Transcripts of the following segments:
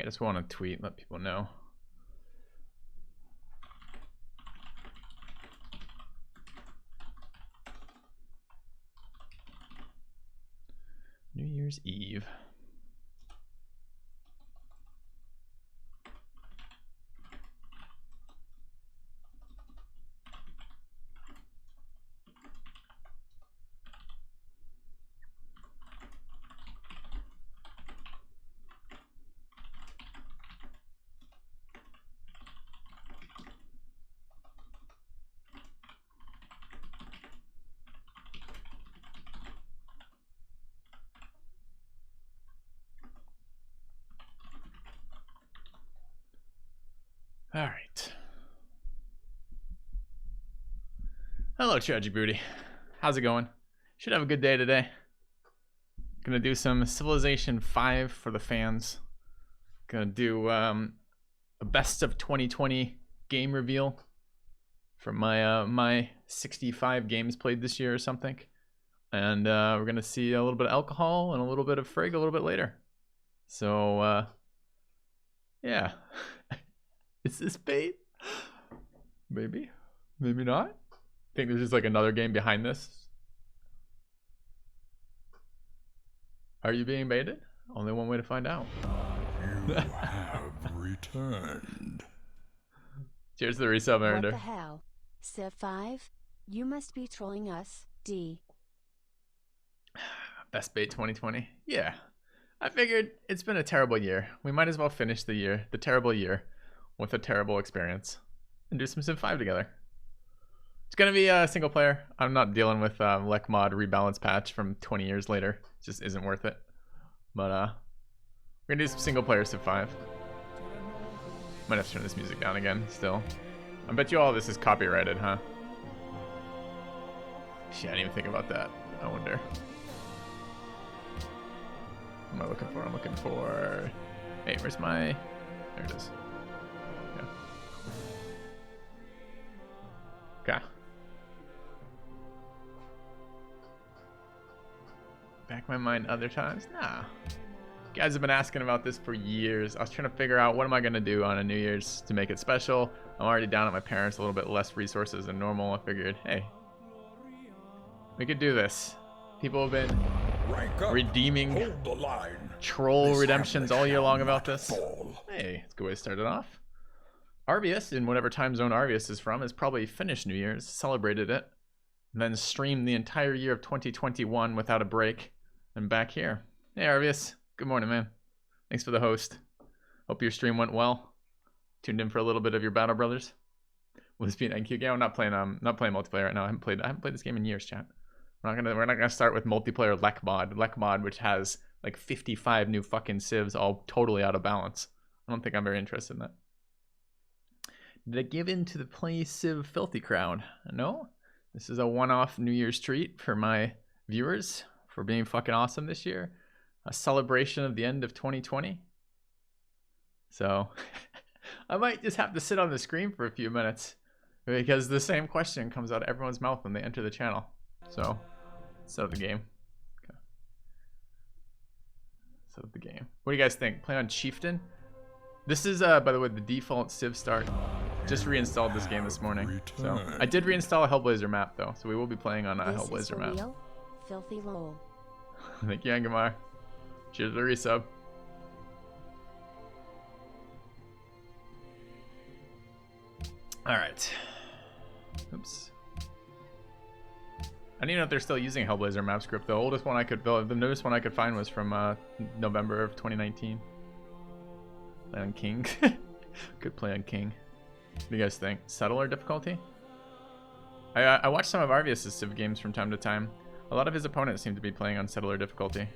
I just want to tweet, let people know. New Year's Eve. All right. Hello, Tragic Booty. How's it going? Should have a good day today. Gonna do some Civilization 5 for the fans. Gonna do a best of 2020 game reveal for my my 65 games played this year or something. And we're gonna see a little bit of alcohol and a little bit of Frig a little bit later. So yeah. Is this bait? Maybe. Maybe not. I think there's just like another game behind this. Are you being baited? Only one way to find out. You have returned. Cheers to the resub, Aaron. What the hell? Civ 5? You must be trolling us, D. Best bait 2020? Yeah. I figured it's been a terrible year. We might as well finish the terrible year, with a terrible experience and do some Civ 5 together. It's gonna be a single player. I'm not dealing with Lek mod rebalance patch from 20 years later. It just isn't worth it. But we're gonna do some single player Civ 5. Might have to turn this music down again still. I bet you all this is copyrighted, huh? Shit, I didn't even think about that. I wonder. What am I looking for? I'm looking for... Hey, where's my... There it is. Okay. Back my mind other times? Nah. You guys have been asking about this for years. I was trying to figure out what am I going to do on a New Year's to make it special. I'm already down at my parents, a little bit less resources than normal. I figured, hey, we could do this. People have been redeeming troll redemptions all year long about this. Hey, it's a good way to start it off. Arvius, in whatever time zone Arvius is from, has probably finished New Year's, celebrated it, and then streamed the entire year of 2021 without a break, and back here. Hey Arvius, good morning, man. Thanks for the host. Hope your stream went well. Tuned in for a little bit of your Battle Brothers. Will this be an NQ game? I'm not playing multiplayer right now. I haven't played this game in years, chat. We're not gonna start with multiplayer Lek mod, which has like 55 new fucking civs, all totally out of balance. I don't think I'm very interested in that. Did I give in to the Play Civ filthy crowd? No. This is a one-off New Year's treat for my viewers for being fucking awesome this year. A celebration of the end of 2020. So I might just have to sit on the screen for a few minutes because the same question comes out of everyone's mouth when they enter the channel. So set up the game. Okay. Set up the game. What do you guys think? Play on Chieftain? This is, by the way, the default Civ start. Just reinstalled this game this morning. So I did reinstall a Hellblazer map, though. So we will be playing on a Hellblazer map. Real? Filthy lol. Thank you, Angamar. Cheers to the resub. All right. Oops. I don't even know if they're still using Hellblazer map script. The oldest one I could build, the newest one I could find was from November of 2019. Play on King. Good play on King. What do you guys think? Settler difficulty? I watch some of Arvius' Civ games from time to time. A lot of his opponents seem to be playing on Settler difficulty.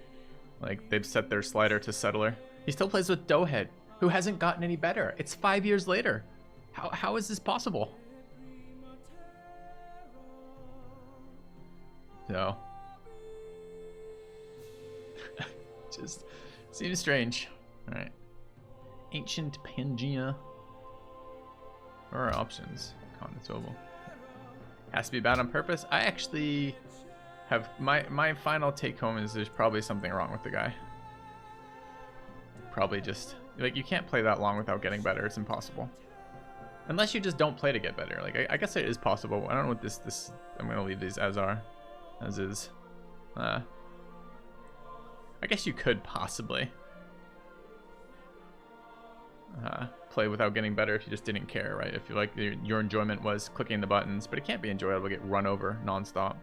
Like, they've set their slider to Settler. He still plays with Doughhead, who hasn't gotten any better. It's 5 years later. How is this possible? So. Just seems strange. Alright. Ancient Pangea. What are our options? Continent's Oval. Has to be bad on purpose. I actually have my final take home is there's probably something wrong with the guy. Probably just Like, you can't play that long without getting better. It's impossible. Unless you just don't play to get better. Like, I guess it is possible. I don't know what this... I'm going to leave these as are. As is. I guess you could possibly play without getting better if you just didn't care, right? If you like your enjoyment was clicking the buttons, but it can't be enjoyable to get run over nonstop.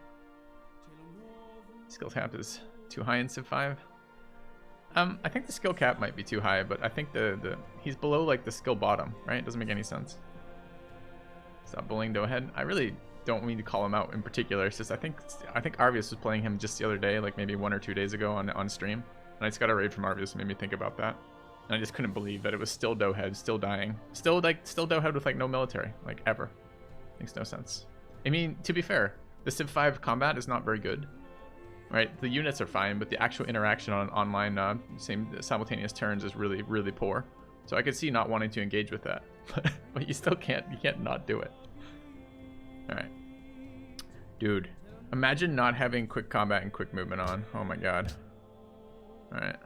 Skill cap is too high in Civ 5. I think the skill cap might be too high, but I think he's below like the skill bottom, right? It doesn't make any sense. Stop bullying Dohead. I really don't mean to call him out in particular. It's just I think Arvius was playing him just the other day, like maybe 1 or 2 days ago on stream, and I just got a raid from Arvius and made me think about that. And I just couldn't believe that it was still Dohead, still dying, still Dohead with like no military, like ever. Makes no sense. I mean, to be fair, the Civ 5 combat is not very good, right? The units are fine, but the actual interaction on online same simultaneous turns is really, really poor. So I could see not wanting to engage with that, but you still can't. You can't not do it. All right, dude. Imagine not having quick combat and quick movement on. Oh my god. All right.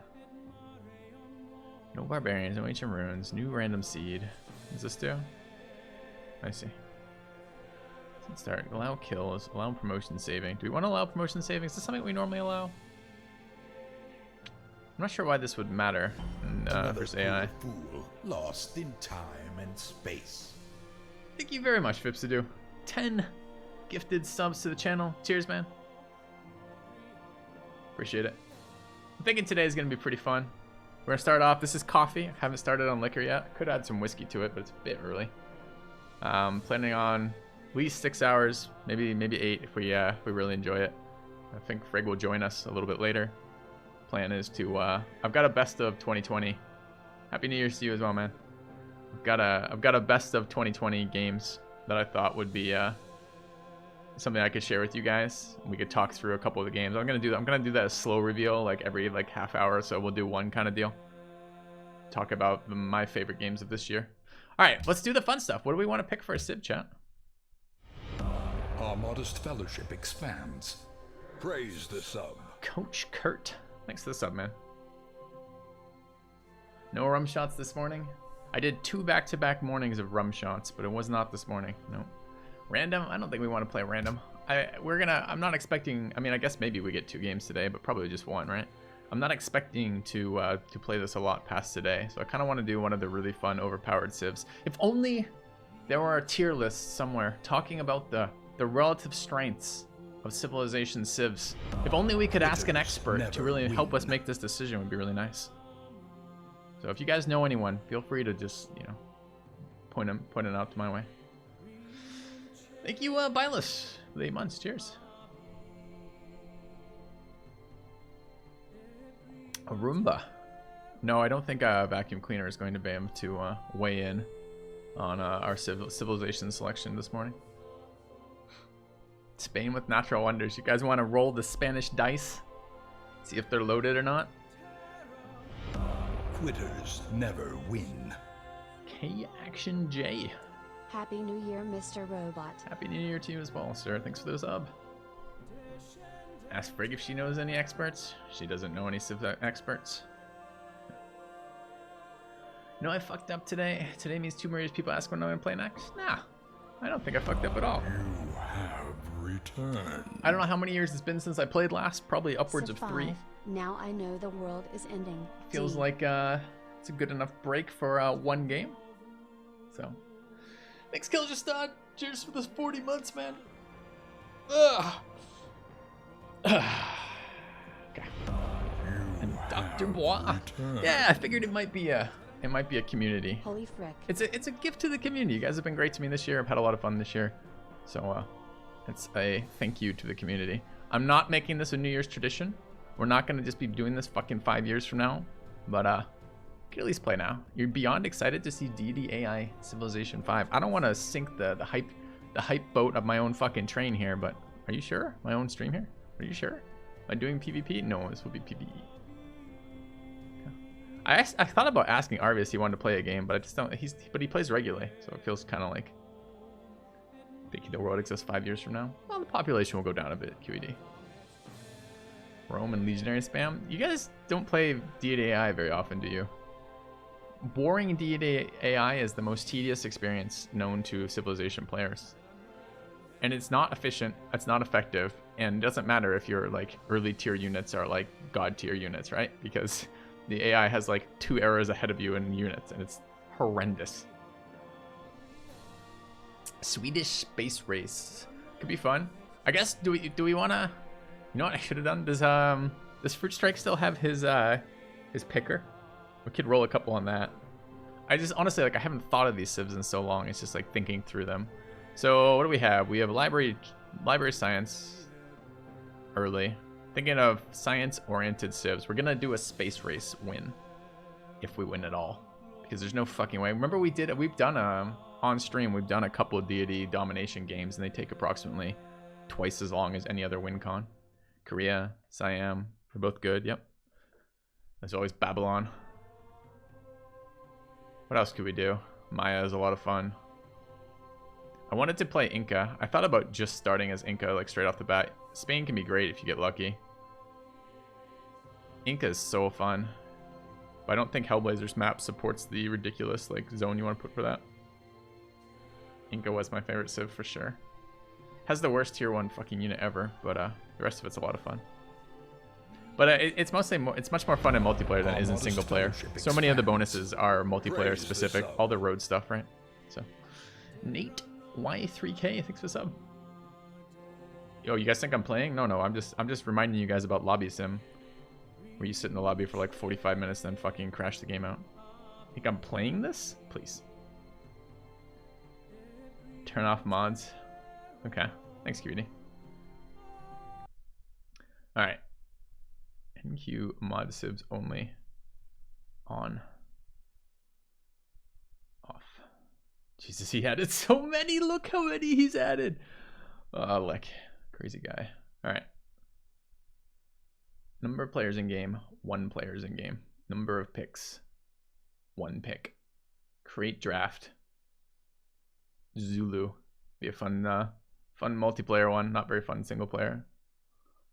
No barbarians, no ancient runes, new random seed. What does this do? I see. Let's start. Allow kills, allow promotion saving. Do we want to allow promotion saving? Is this something we normally allow? I'm not sure why this would matter versus AI. Fool lost in time and space. Thank you very much, Fipsidoo. 10 gifted subs to the channel. Cheers, man. Appreciate it. I'm thinking today is going to be pretty fun. We're going to start off. This is coffee. I haven't started on liquor yet. Could add some whiskey to it, but it's a bit early. Planning on at least 6 hours, maybe 8 if we really enjoy it. I think Frig will join us a little bit later. Plan is to I've got a best of 2020. Happy New Year's to you as well, man. I've got a best of 2020 games that I thought would be something I could share with you guys. We could talk through a couple of the games. I'm gonna do that as slow reveal, like every half hour, so we'll do one kind of deal. Talk about my favorite games of this year. All right, let's do the fun stuff. What do we want to pick for a Civ, chat? Our modest fellowship expands. Praise the sub. Coach Kurt. Thanks for the sub, man. No rum shots this morning. I did 2 back-to-back mornings of rum shots, but it was not this morning. No. Random? I don't think we want to play random. I'm not expecting. I mean, I guess maybe we get 2 games today, but probably just 1, right? I'm not expecting to play this a lot past today, so I kind of want to do one of the really fun, overpowered civs. If only there were a tier list somewhere talking about the relative strengths of civilization civs. If only we could ask an expert to really help us make this decision, would be really nice. So if you guys know anyone, feel free to just, point it out to my way. Thank you, Bylus, for the 8 months. Cheers. A Roomba. No, I don't think a vacuum cleaner is going to be able to weigh in on our civilization selection this morning. Spain with natural wonders. You guys want to roll the Spanish dice? See if they're loaded or not? Quitters never win. K Action J. Happy New Year, Mr. Robot. Happy New Year to you as well, sir. Thanks for the sub. Ask Frig if she knows any experts. She doesn't know any Civ experts. No, I fucked up today. Today means 2 more years people ask when I'm going to play next. Nah, I don't think I fucked up at all. You have returned. I don't know how many years it's been since I played last. Probably upwards Civ of 3. 5. Now I know the world is ending. Feels D. like it's a good enough break for 1 game. So, thanks, Killjustad. Cheers for this 40 months, man. Ugh. Okay. And Dr. Bois. Yeah, I figured it might be a community. Holy frick. It's a gift to the community. You guys have been great to me this year. I've had a lot of fun this year. So it's a thank you to the community. I'm not making this a New Year's tradition. We're not going to just be doing this fucking 5 years from now. But you can at least play now. You're beyond excited to see D&D AI Civilization 5. I don't want to sink the hype boat of my own fucking train here, but are you sure? My own stream here? Are you sure? Am I doing PvP? No, this will be PvE. I thought about asking Arvius if he wanted to play a game, but I just don't. But he plays regularly, so it feels kind of like thinking the world exists 5 years from now. Well, the population will go down a bit. QED. Rome and Legionary spam. You guys don't play D&D AI very often, do you? boring D&D AI is the most tedious experience known to Civilization players. And it's not efficient, it's not effective, and it doesn't matter if your like early tier units are like god tier units, right? Because the AI has like 2 eras ahead of you in units, and it's horrendous. Swedish space race could be fun. I guess do we wanna? You know what I should have done? Does Fruit Strike still have his picker? We could roll a couple on that. I just honestly like I haven't thought of these civs in so long. It's just like thinking through them. So what do we have? We have library science early. Thinking of science-oriented civs. We're gonna do a space race win, if we win at all, because there's no fucking way. Remember we've done on stream we've done a couple of deity domination games, and they take approximately twice as long as any other win con. Korea, Siam, they're both good. Yep. There's always Babylon. What else could we do? Maya is a lot of fun. I wanted to play Inca. I thought about just starting as Inca, like straight off the bat. Spain can be great if you get lucky. Inca is so fun. But I don't think Hellblazer's map supports the ridiculous like zone you want to put for that. Inca was my favorite civ for sure. Has the worst tier 1 fucking unit ever, but the rest of it's a lot of fun. But it's much more fun in multiplayer than it is in single player. So many of the bonuses are multiplayer specific. All the road stuff, right? So, Nate Y3K, thanks for the sub. Yo, you guys think I'm playing? No, I'm just reminding you guys about lobby sim, where you sit in the lobby for like 45 minutes, then fucking crash the game out. Think I'm playing this? Please. Turn off mods. Okay, thanks, cutie. All right. NQ mod civs only. On. Off. Jesus, he added so many. Look how many he's added. Like crazy guy. All right. Number of players in game, 1 players in game. Number of picks, 1 pick. Create draft. Zulu. Be a fun multiplayer one. Not very fun single player.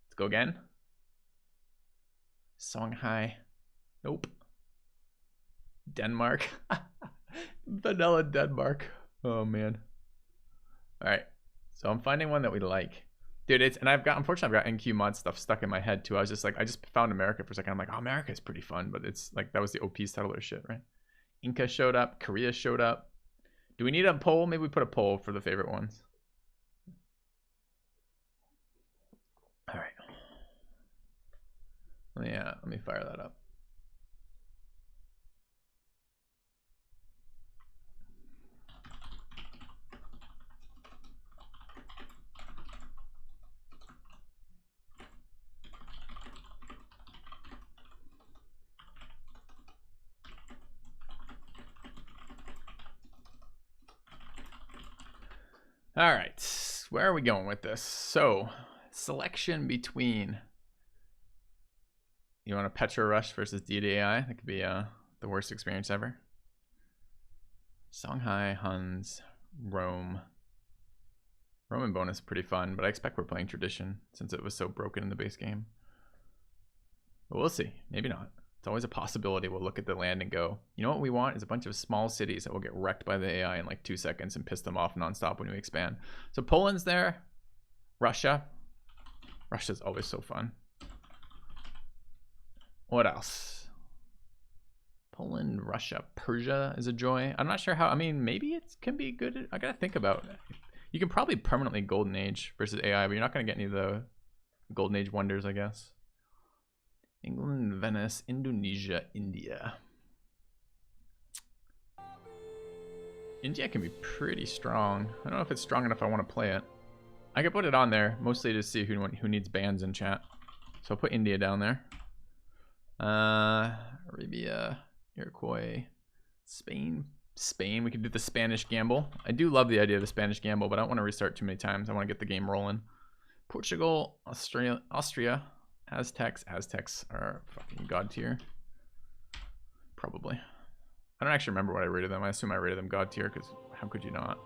Let's go again. Songhai. Nope. Denmark. Vanilla Denmark. Oh man. All right. So I'm finding one that we like. Dude, unfortunately I've got NQ mod stuff stuck in my head too. I was just like, I just found America for a second. I'm like, oh, America is pretty fun, but it's like, that was the OP settler shit, right? Inca showed up. Korea showed up. Do we need a poll? Maybe we put a poll for the favorite ones. All right. Let me fire that up. All right, where are we going with this? So, selection between, you want a Petra Rush versus DDAI? That could be the worst experience ever. Songhai, Huns, Rome. Roman bonus pretty fun, but I expect we're playing tradition since it was so broken in the base game. But we'll see, maybe not. It's always a possibility. We'll look at the land and go, you know what we want is a bunch of small cities that will get wrecked by the AI in like 2 seconds and piss them off nonstop when we expand. So Poland's there. Russia. Russia's always so fun. What else? Poland, Russia, Persia is a joy. I'm not sure how, I mean, maybe it can be good. I gotta think about it. You can probably permanently Golden Age versus AI, but you're not gonna get any of the Golden Age wonders, I guess. England, Venice, Indonesia, India. India can be pretty strong. I don't know if it's strong enough I want to play it. I could put it on there, mostly to see who needs bans in chat. So I'll put India down there. Arabia, Iroquois, Spain. Spain, we could do the Spanish gamble. I do love the idea of the Spanish gamble, but I don't want to restart too many times. I want to get the game rolling. Portugal, Austria. Aztecs are fucking god tier. Probably. I don't actually remember what I rated them. I assume I rated them god tier because how could you not?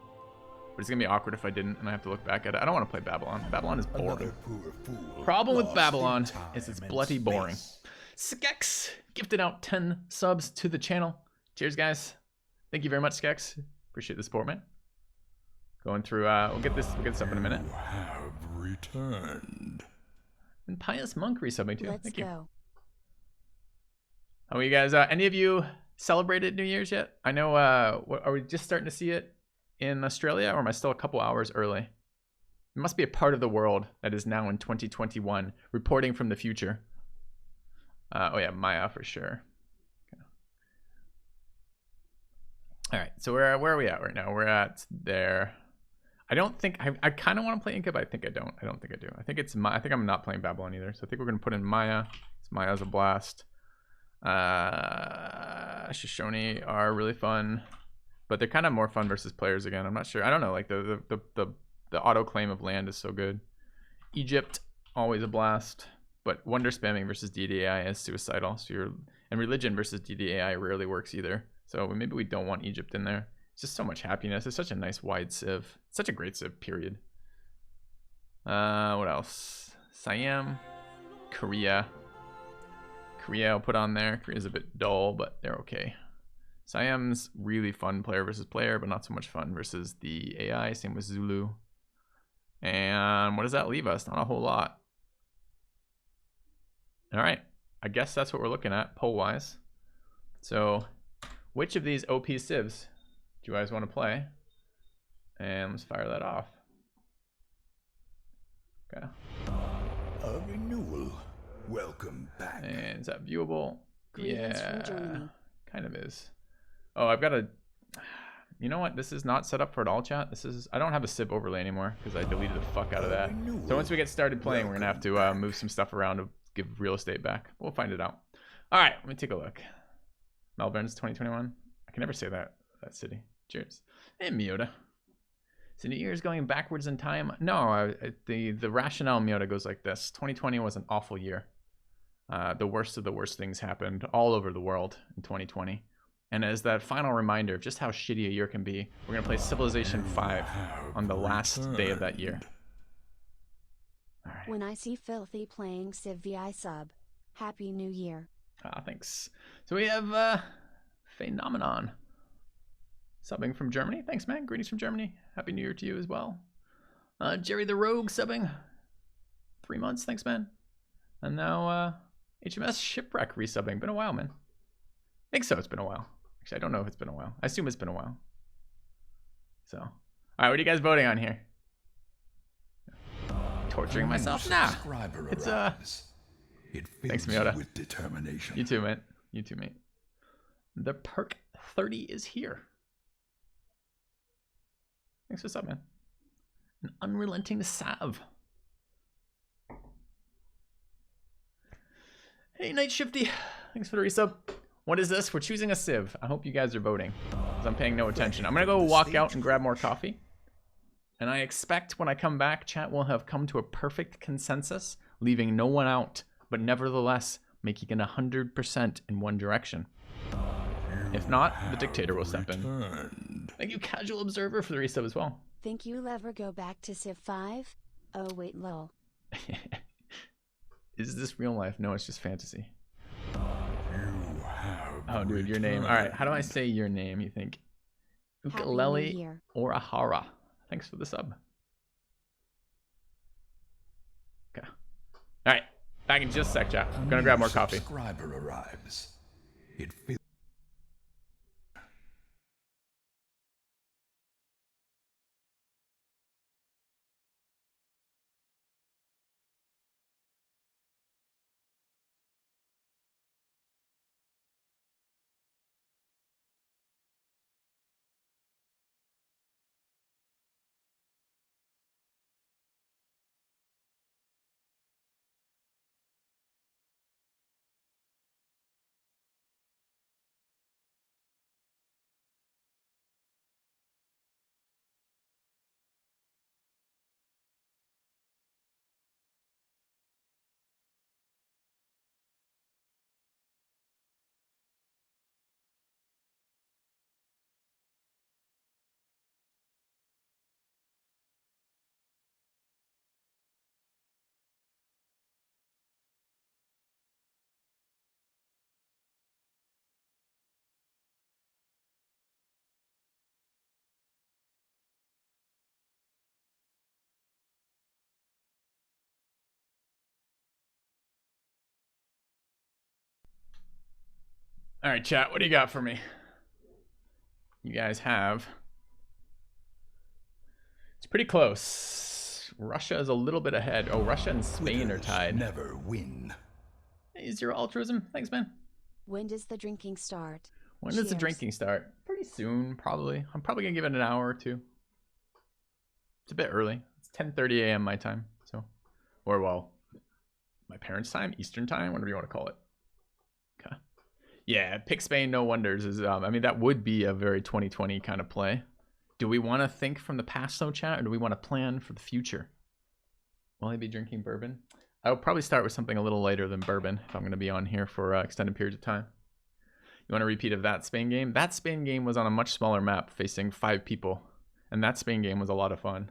But it's gonna be awkward if I didn't and I have to look back at it. I don't want to play Babylon. Babylon is boring. Problem with Babylon is it's bloody boring. Skex gifted out 10 subs to the channel. Cheers, guys. Thank you very much, Skex. Appreciate the support, man. Going through, we'll get this up in a minute. You have returned. And Pious Monk resubbing too. Let's Thank you. go. How are you guys? Any of you celebrated New Year's yet? I know, are we just starting to see it in Australia, or am I still a couple hours early? It must be a part of the world that is now in 2021, reporting from the future. Oh yeah, Meier for sure. Okay. All right, so where are we at right now? We're at there. I don't think I kind of want to play Inca, but I think I don't. I don't think I do. I think it's I think I'm not playing Babylon either. So I think we're gonna put in Maya. Maya's a blast. Shoshone are really fun, but they're kind of more fun versus players again. I'm not sure. I don't know. Like the auto claim of land is so good. Egypt always a blast, but wonder spamming versus DDAI is suicidal. So and religion versus DDAI rarely works either. So maybe we don't want Egypt in there. It's just so much happiness. It's such a nice wide civ. Such a great civ, period. What else? Siam, Korea. Korea I'll put on there. Korea's a bit dull, but they're okay. Siam's really fun player versus player, but not so much fun versus the AI. Same with Zulu. And what does that leave us? Not a whole lot. All right. I guess that's what we're looking at poll-wise. So which of these OP civs do you guys want to play? And let's fire that off. Okay. A renewal. Welcome back. And is that viewable? Greetings from Germany. Kind of is. Oh, I've got a. You know what? This is not set up for it all, chat. This is. I don't have a civ overlay anymore because I deleted the fuck out of that. So once we get started playing, we're gonna have to move some stuff around to give real estate back. We'll find it out. All right, let me take a look. Melbourne's 2021. I can never say that city. Cheers. And Miota. So New Year's going backwards in time? No, the rationale Miota goes like this. 2020 was an awful year. The worst of the worst things happened all over the world in 2020. And as that final reminder of just how shitty a year can be, we're going to play Civilization 5 on the last day of that year. All right. When I see Filthy playing Civ VI sub, Happy New Year. Thanks. So we have Phenomenon subbing from Germany. Thanks, man. Greetings from Germany. Happy New Year to you as well. Jerry the Rogue subbing. 3 months. Thanks, man. And now HMS Shipwreck resubbing. Been a while, man. I think so. It's been a while. Actually, I don't know if it's been a while. I assume it's been a while. So, all right. What are you guys voting on here? Torturing myself? Nah. It's Thanks, Miota. With determination. You too, mate. You too, mate. The perk 30 is here. Thanks for sub, man. An unrelenting salve. Hey, Night Shifty. Thanks for the resub. What is this? We're choosing a civ. I hope you guys are voting, because I'm paying no attention. I'm going to go walk out and grab more coffee. And I expect when I come back, chat will have come to a perfect consensus, leaving no one out, but nevertheless making it 100% in one direction. If not, the dictator will step in. Thank you, Casual Observer, for the resub as well. Think you'll ever go back to Civ 5? Oh wait, lol. Is this real life? No, it's just fantasy. You have Oh, dude, your name. All right, how do I say your name, you think? Happy New Ukulele Year. or Ahara? Thanks for the sub. Okay. All right, back in just a sec, chat. I'm gonna grab more coffee. Subscriber arrives. It feels All right, chat. What do you got for me? You guys have. It's pretty close. Russia is a little bit ahead. Oh, Russia and Spain are tied. Never win. Hey, zero altruism. Thanks, man. When does the drinking start? When does the Cheers. drinking start? Pretty soon, probably. I'm probably gonna give it an hour or two. It's a bit early. It's 10:30 a.m. my time. So, or well, my parents' time, Eastern time, whatever you want to call it. Okay. Yeah, pick Spain, no wonders is. I mean, that would be a very 2020 kind of play. Do we want to think from the past, though, chat, or do we want to plan for the future? Will I be drinking bourbon? I would probably start with something a little lighter than bourbon if I'm going to be on here for extended periods of time. You want a repeat of that Spain game? That Spain game was on a much smaller map facing 5 people. And that Spain game was a lot of fun.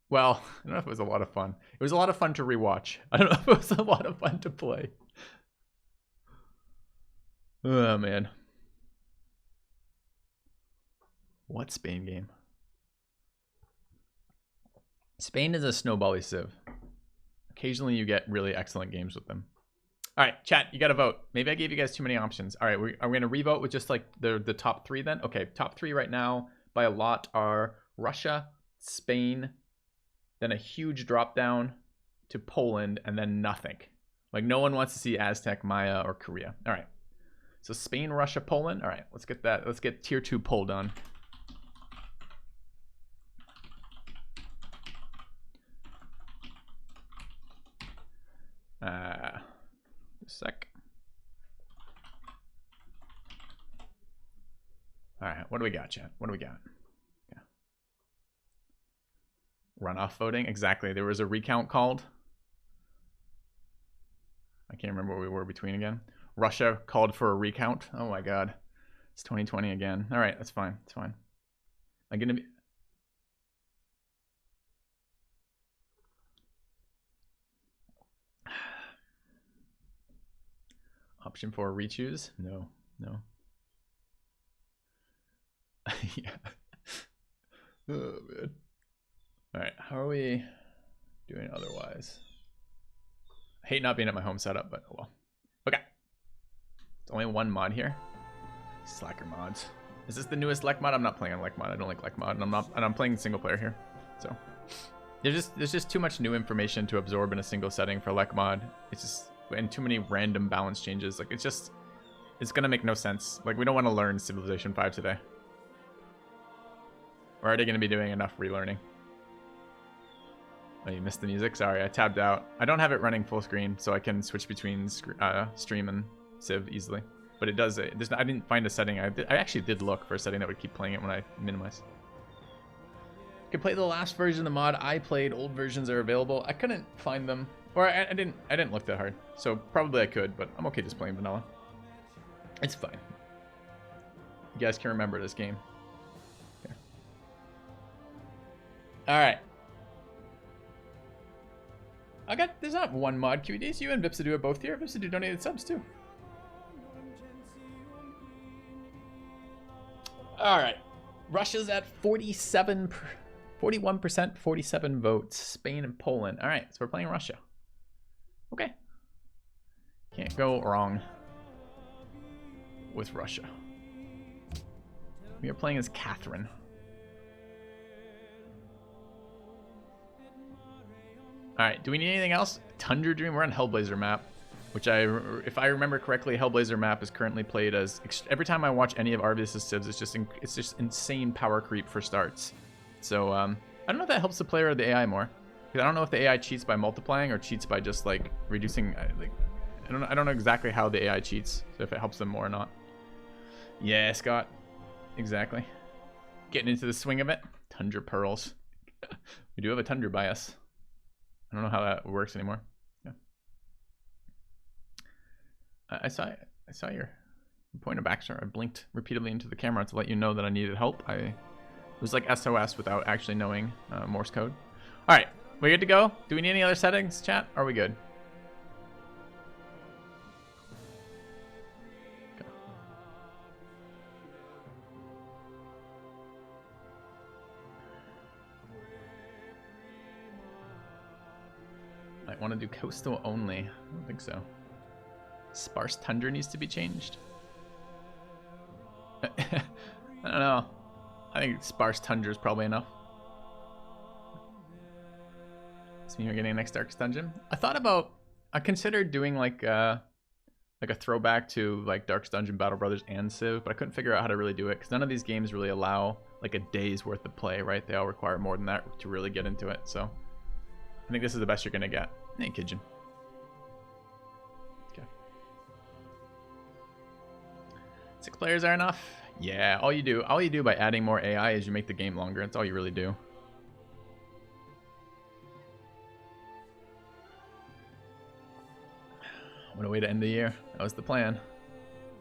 Well, I don't know if it was a lot of fun. It was a lot of fun to rewatch. I don't know if it was a lot of fun to play. Oh, man. What Spain game? Spain is a snowbally civ. Occasionally you get really excellent games with them. All right, chat, you got to vote. Maybe I gave you guys too many options. All right, are we going to revote with just like the top 3 then? Okay, top 3 right now by a lot are Russia, Spain, then a huge drop down to Poland, and then nothing. Like no one wants to see Aztec, Maya, or Korea. All right, so Spain, Russia, Poland. All right, let's get that. Let's get tier 2 poll done. Just a sec. All right, what do we got, chat? What do we got? Okay. Runoff voting, exactly. There was a recount called. I can't remember what we were between again. Russia called for a recount. Oh my god, it's 2020 again. All right, that's fine. It's fine. I'm gonna be. Option 4, rechoose? No, no. Yeah. Oh, man. All right, how are we doing otherwise? I hate not being at my home setup, but oh well. Okay. It's only one mod here. Slacker mods. Is this the newest Lek mod? I'm not playing on Lek mod. I don't like Lek mod, and I'm playing single player here. So there's just too much new information to absorb in a single setting for Lek mod. It's just and too many random balance changes. Like it's gonna make no sense. Like we don't want to learn Civilization 5 today. We're already gonna be doing enough relearning. Oh, you missed the music? Sorry, I tabbed out. I don't have it running full screen, so I can switch between stream and Civ easily. But it does. I didn't find a setting. I actually did look for a setting that would keep playing it when I minimize. You can play the last version of the mod I played. Old versions are available. I couldn't find them. Or I didn't look that hard, so probably I could, but I'm okay just playing vanilla. It's fine. You guys can remember this game. Okay. All right. There's not one mod QEDs. You and Vipsadu are both here. Vipsadu donated subs too. All right. Russia's at 41%, 47 votes. Spain and Poland. All right, so we're playing Russia. Okay. Can't go wrong with Russia. We are playing as Catherine. Alright, do we need anything else? Tundra Dream? We're on Hellblazer map. Which if I remember correctly, Hellblazer map is currently played as... Every time I watch any of Arvius' civs, it's just insane power creep for starts. So, I don't know if that helps the player or the AI more. Because I don't know if the AI cheats by multiplying or cheats by just, like, reducing... I don't know exactly how the AI cheats, so if it helps them more or not. Yeah, Scott. Exactly. Getting into the swing of it. Tundra Pearls. We do have a Tundra bias. I don't know how that works anymore. Yeah. I saw your point of backstart. I blinked repeatedly into the camera to let you know that I needed help. It was like SOS without actually knowing Morse code. All right, we good to go? Do we need any other settings, chat? Are we good? Okay. Might want to do coastal only. I don't think so. Sparse tundra needs to be changed. I don't know. I think sparse tundra is probably enough. So you're getting next Darkest Dungeon. I considered doing like a throwback to like Darkest Dungeon, Battle Brothers, and Civ, but I couldn't figure out how to really do it because none of these games really allow like a day's worth of play, right? They all require more than that to really get into it. So I think this is the best you're gonna get. Hey, Kijin. Okay. 6 players are enough. Yeah, all you do by adding more AI is you make the game longer. That's all you really do. What a way to end the year. That was the plan.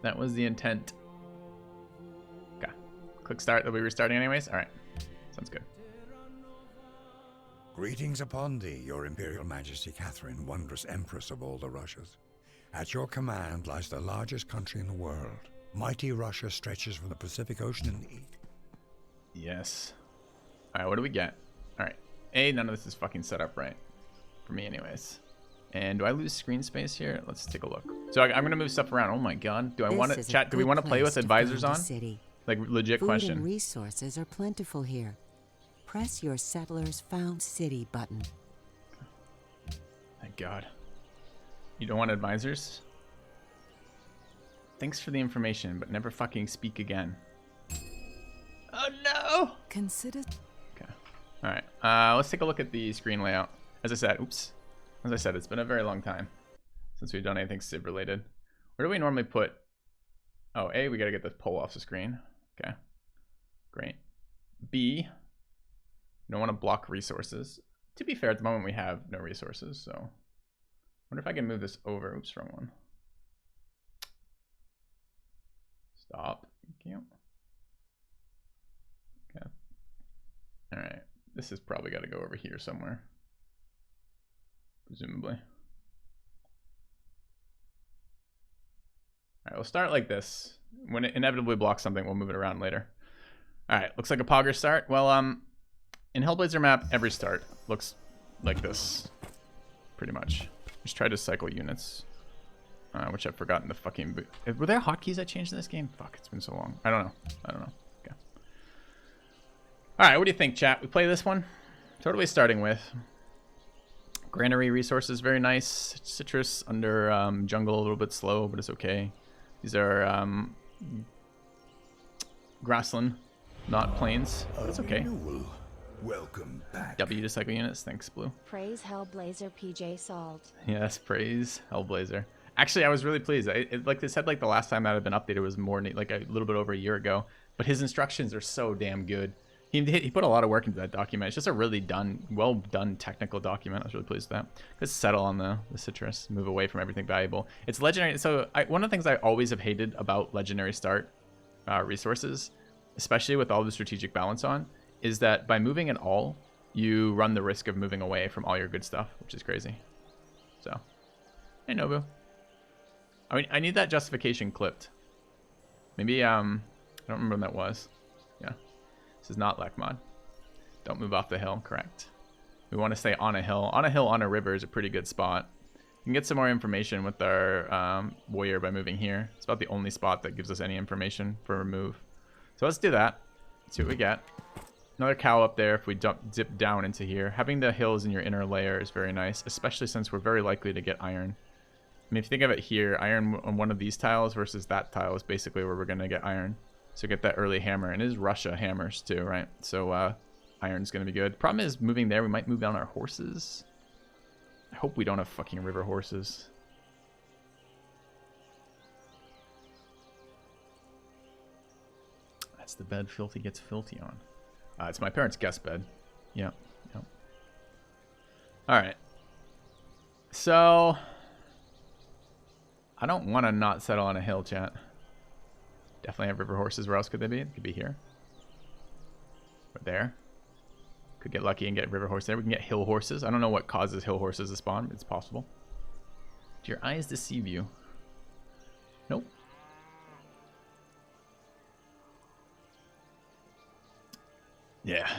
That was the intent. Okay. Click start. They'll be restarting anyways? Alright. Sounds good. Greetings upon thee, your Imperial Majesty Catherine, wondrous Empress of all the Russias. At your command lies the largest country in the world. Mighty Russia stretches from the Pacific Ocean in the east. Yes. Alright, what do we get? Alright. None of this is fucking set up right. For me anyways. And do I lose screen space here? Let's take a look. So I'm going to move stuff around. Oh my god. Do I want to chat? Do we want to play with advisors on? Like legit question. Food and resources are plentiful here. Press your Settlers Found City button. Thank god. You don't want advisors? Thanks for the information, but never fucking speak again. Oh no! Consider... Okay. Alright. Let's take a look at the screen layout. As I said, it's been a very long time since we've done anything Civ related. Where do we normally put... Oh, A, we gotta get this poll off the screen. Okay. Great. B, we don't want to block resources. To be fair, at the moment we have no resources, so... I wonder if I can move this over. Oops, wrong one. Stop. Thank you. Okay. Alright. This has probably got to go over here somewhere. Presumably. Alright, we'll start like this. When it inevitably blocks something, we'll move it around later. Alright, looks like a Pogger start. Well, in Hellblazer map, every start looks like this. Pretty much. Just try to cycle units. Which I've forgotten the fucking... Were there hotkeys that changed in this game? Fuck, it's been so long. I don't know. Okay. Alright, what do you think, chat? We play this one? Totally starting with... Granary resources, very nice. Citrus under jungle, a little bit slow, but it's okay. These are grassland, not plains, but it's okay. Welcome back. W to cycle units, thanks, Blue. Praise Hellblazer PJ Salt. Yes, praise Hellblazer. Actually, I was really pleased. Like they said, like the last time that had been updated was more like a little bit over a year ago. But his instructions are so damn good. He put a lot of work into that document. It's just a really well done technical document. I was really pleased with that. Let's settle on the citrus, move away from everything valuable. It's legendary. So one of the things I always have hated about legendary start resources, especially with all the strategic balance on, is that by moving at all, you run the risk of moving away from all your good stuff, which is crazy. So, hey Nobu. I need that justification clipped. Maybe, I don't remember when that was. Yeah. This is not Lekmod. Don't move off the hill, correct. We want to stay on a hill. On a hill, on a river is a pretty good spot. We can get some more information with our warrior by moving here. It's about the only spot that gives us any information for a move. So let's do that. Let's see what we get. Another cow up there if we dip down into here. Having the hills in your inner layer is very nice, especially since we're very likely to get iron. I mean, if you think of it here, iron on one of these tiles versus that tile is basically where we're going to get iron. So get that early hammer. And it is Russia hammers too, right? So iron's going to be good. Problem is, moving there, we might move down our horses. I hope we don't have fucking river horses. That's the bed Filthy gets filthy on. It's my parents' guest bed. Yeah. Alright. So... I don't want to not settle on a hill, chat. Definitely have river horses. Where else could they be? They could be here. Or there. Could get lucky and get river horse there. We can get hill horses. I don't know what causes hill horses to spawn, but it's possible. Do your eyes deceive you? Nope. Yeah.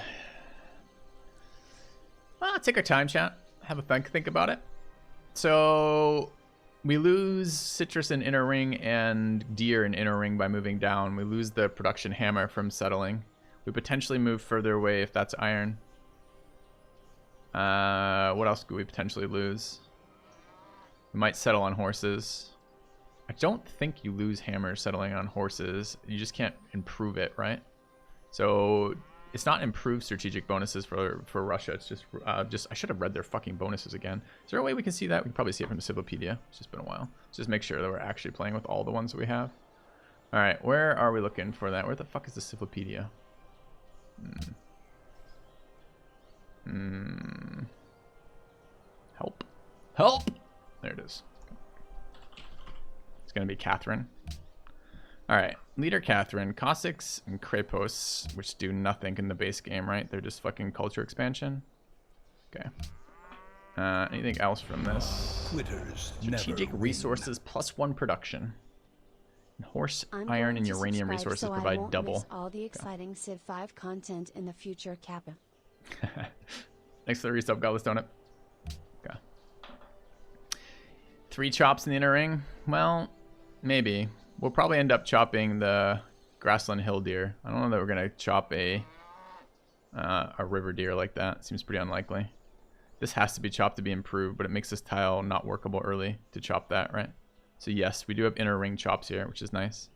Well, take our time, chat. Have a think about it. So... We lose citrus in inner ring and deer in inner ring by moving down. We lose the production hammer from settling. We potentially move further away if that's iron. What else could we potentially lose? We might settle on horses. I don't think you lose hammers settling on horses. You just can't improve it, right? So it's not improved strategic bonuses for Russia. It's just I should have read their fucking bonuses again. Is there a way we can see that? We can probably see it from the Civilopedia. It's just been a while. Let's just make sure that we're actually playing with all the ones that we have. All right, where are we looking for that? Where the fuck is the Civilopedia? Help. Help! There it is. It's going to be Catherine. All right, leader Catherine, Cossacks and Krepos, which do nothing in the base game, right? They're just fucking culture expansion. Okay. Anything else from this? Strategic resources +1 production. Horse, iron, and uranium resources provide double. All the exciting Civ 5 content in the future, Kappa. Thanks for the resub, Godless Donut. Okay. 3 chops in the inner ring? Well, maybe. We'll probably end up chopping the grassland hill deer. I don't know that we're gonna chop a river deer like that. Seems pretty unlikely. This has to be chopped to be improved, but it makes this tile not workable early to chop that, right? So yes, we do have inner ring chops here, which is nice.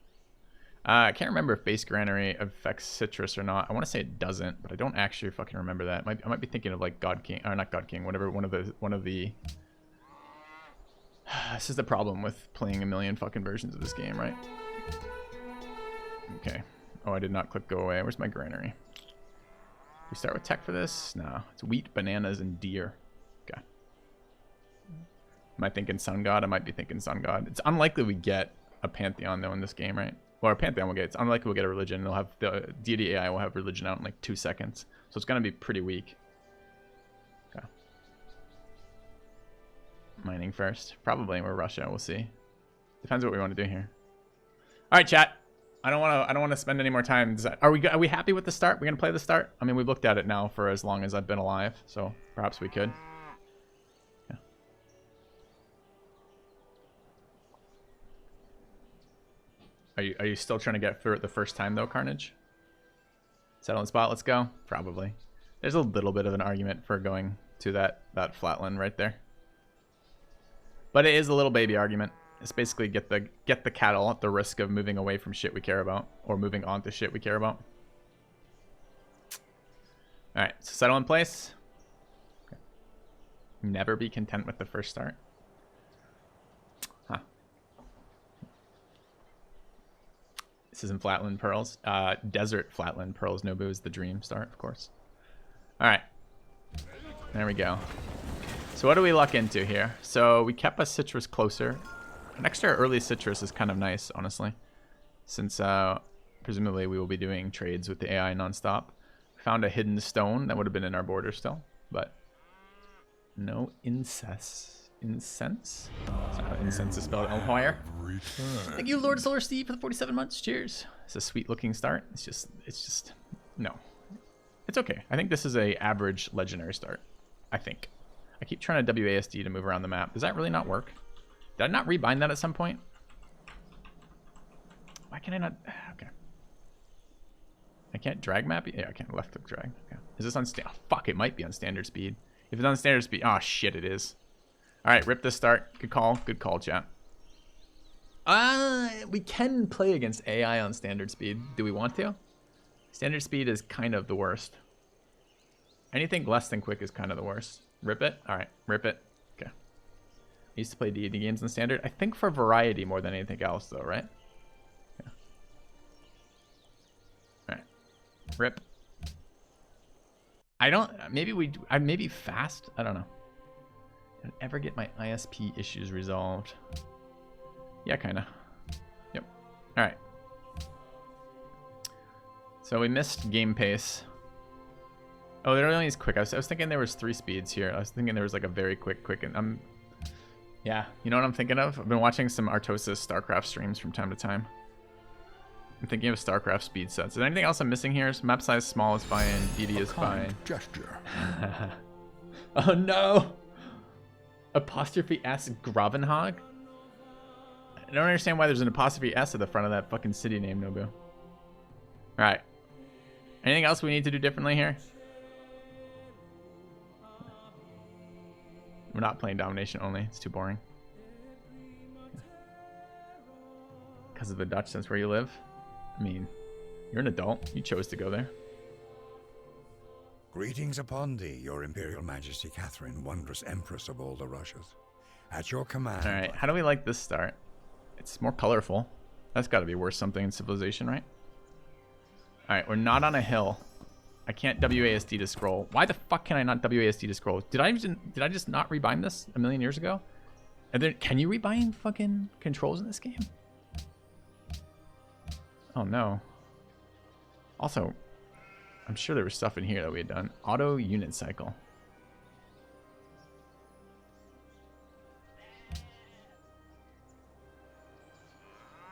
I can't remember if base granary affects citrus or not. I want to say it doesn't, but I don't actually fucking remember that. I might be thinking of like God King, or not God King, whatever. One of the. This is the problem with playing a million fucking versions of this game, right? Okay. Oh, I did not click go away. Where's my granary? We start with tech for this? No, it's wheat, bananas, and deer. Okay. Am I thinking Sun God? I might be thinking Sun God. It's unlikely we get a Pantheon though in this game, right? Well, our Pantheon will get. It's unlikely we'll get a religion. They'll have the deity AI will have religion out in like 2 seconds, so it's gonna be pretty weak. Okay. Mining first, probably. We're Russia. We'll see. Depends what we want to do here. All right, chat. I don't want to spend any more time. Are we happy with the start? We're gonna play the start. I mean, we've looked at it now for as long as I've been alive, so perhaps we could. Yeah. Are you still trying to get through it the first time though, Carnage? Settle in spot. Let's go. Probably. There's a little bit of an argument for going to that flatland right there, but it is a little baby argument. It's basically get the cattle at the risk of moving away from shit we care about, or moving on to shit we care about. All right, so settle in place. Okay. Never be content with the first start. Huh. This isn't Flatland Pearls. Desert Flatland Pearls. Nobu is the dream start, of course. All right. There we go. So what do we luck into here? So we kept a citrus closer. An extra early citrus is kind of nice, honestly, since presumably we will be doing trades with the AI nonstop. Found a hidden stone that would have been in our border still, but no incense. Incense? That's not how incense is spelled. Elmire. Thank you, Lord Solar Steve, for the 47 months. Cheers. It's a sweet looking start. It's just no. It's okay. I think this is a average legendary start. I think. I keep trying to WASD to move around the map. Does that really not work? Did I not rebind that at some point? Why can I not? Okay. I can't drag map? Yeah, I can't left click drag. Okay. Is this on oh, fuck, it might be on standard speed. If it's on standard speed, oh shit, it is. All right, rip this start. Good call, chat. We can play against AI on standard speed. Do we want to? Standard speed is kind of the worst. Anything less than quick is kind of the worst. Rip it? All right, rip it. Okay. I used to play D&D games in standard. I think for variety more than anything else, though, right? Yeah. All right. Rip. I don't... Maybe we... maybe fast? I don't know. Did I ever get my ISP issues resolved? Yeah, kind of. Yep. All right. So we missed game pace. Oh, there only is quick. I was thinking there was 3 speeds here. I was thinking there was like a very quick, and yeah, you know what I'm thinking of? I've been watching some Artosis StarCraft streams from time to time. I'm thinking of StarCraft speed sets. Is there anything else I'm missing here? Map size small is fine. DD is fine. Gesture. Oh no! Apostrophe S Gravenhag? I don't understand why there's an apostrophe S at the front of that fucking city name, Nobu. Alright. Anything else we need to do differently here? We're not playing domination only. It's too boring. Because of the Dutch, that's where you live? I mean, you're an adult. You chose to go there. Greetings upon thee, your Imperial Majesty Catherine, wondrous Empress of all the Russias. At your command... Alright, how do we like this start? It's more colorful. That's got to be worth something in Civilization, right? Alright, we're not on a hill. I can't WASD to scroll. Why the fuck can I not WASD to scroll? Did I just not rebind this a million years ago? And then, can you rebind fucking controls in this game? Oh no. Also, I'm sure there was stuff in here that we had done. Auto unit cycle.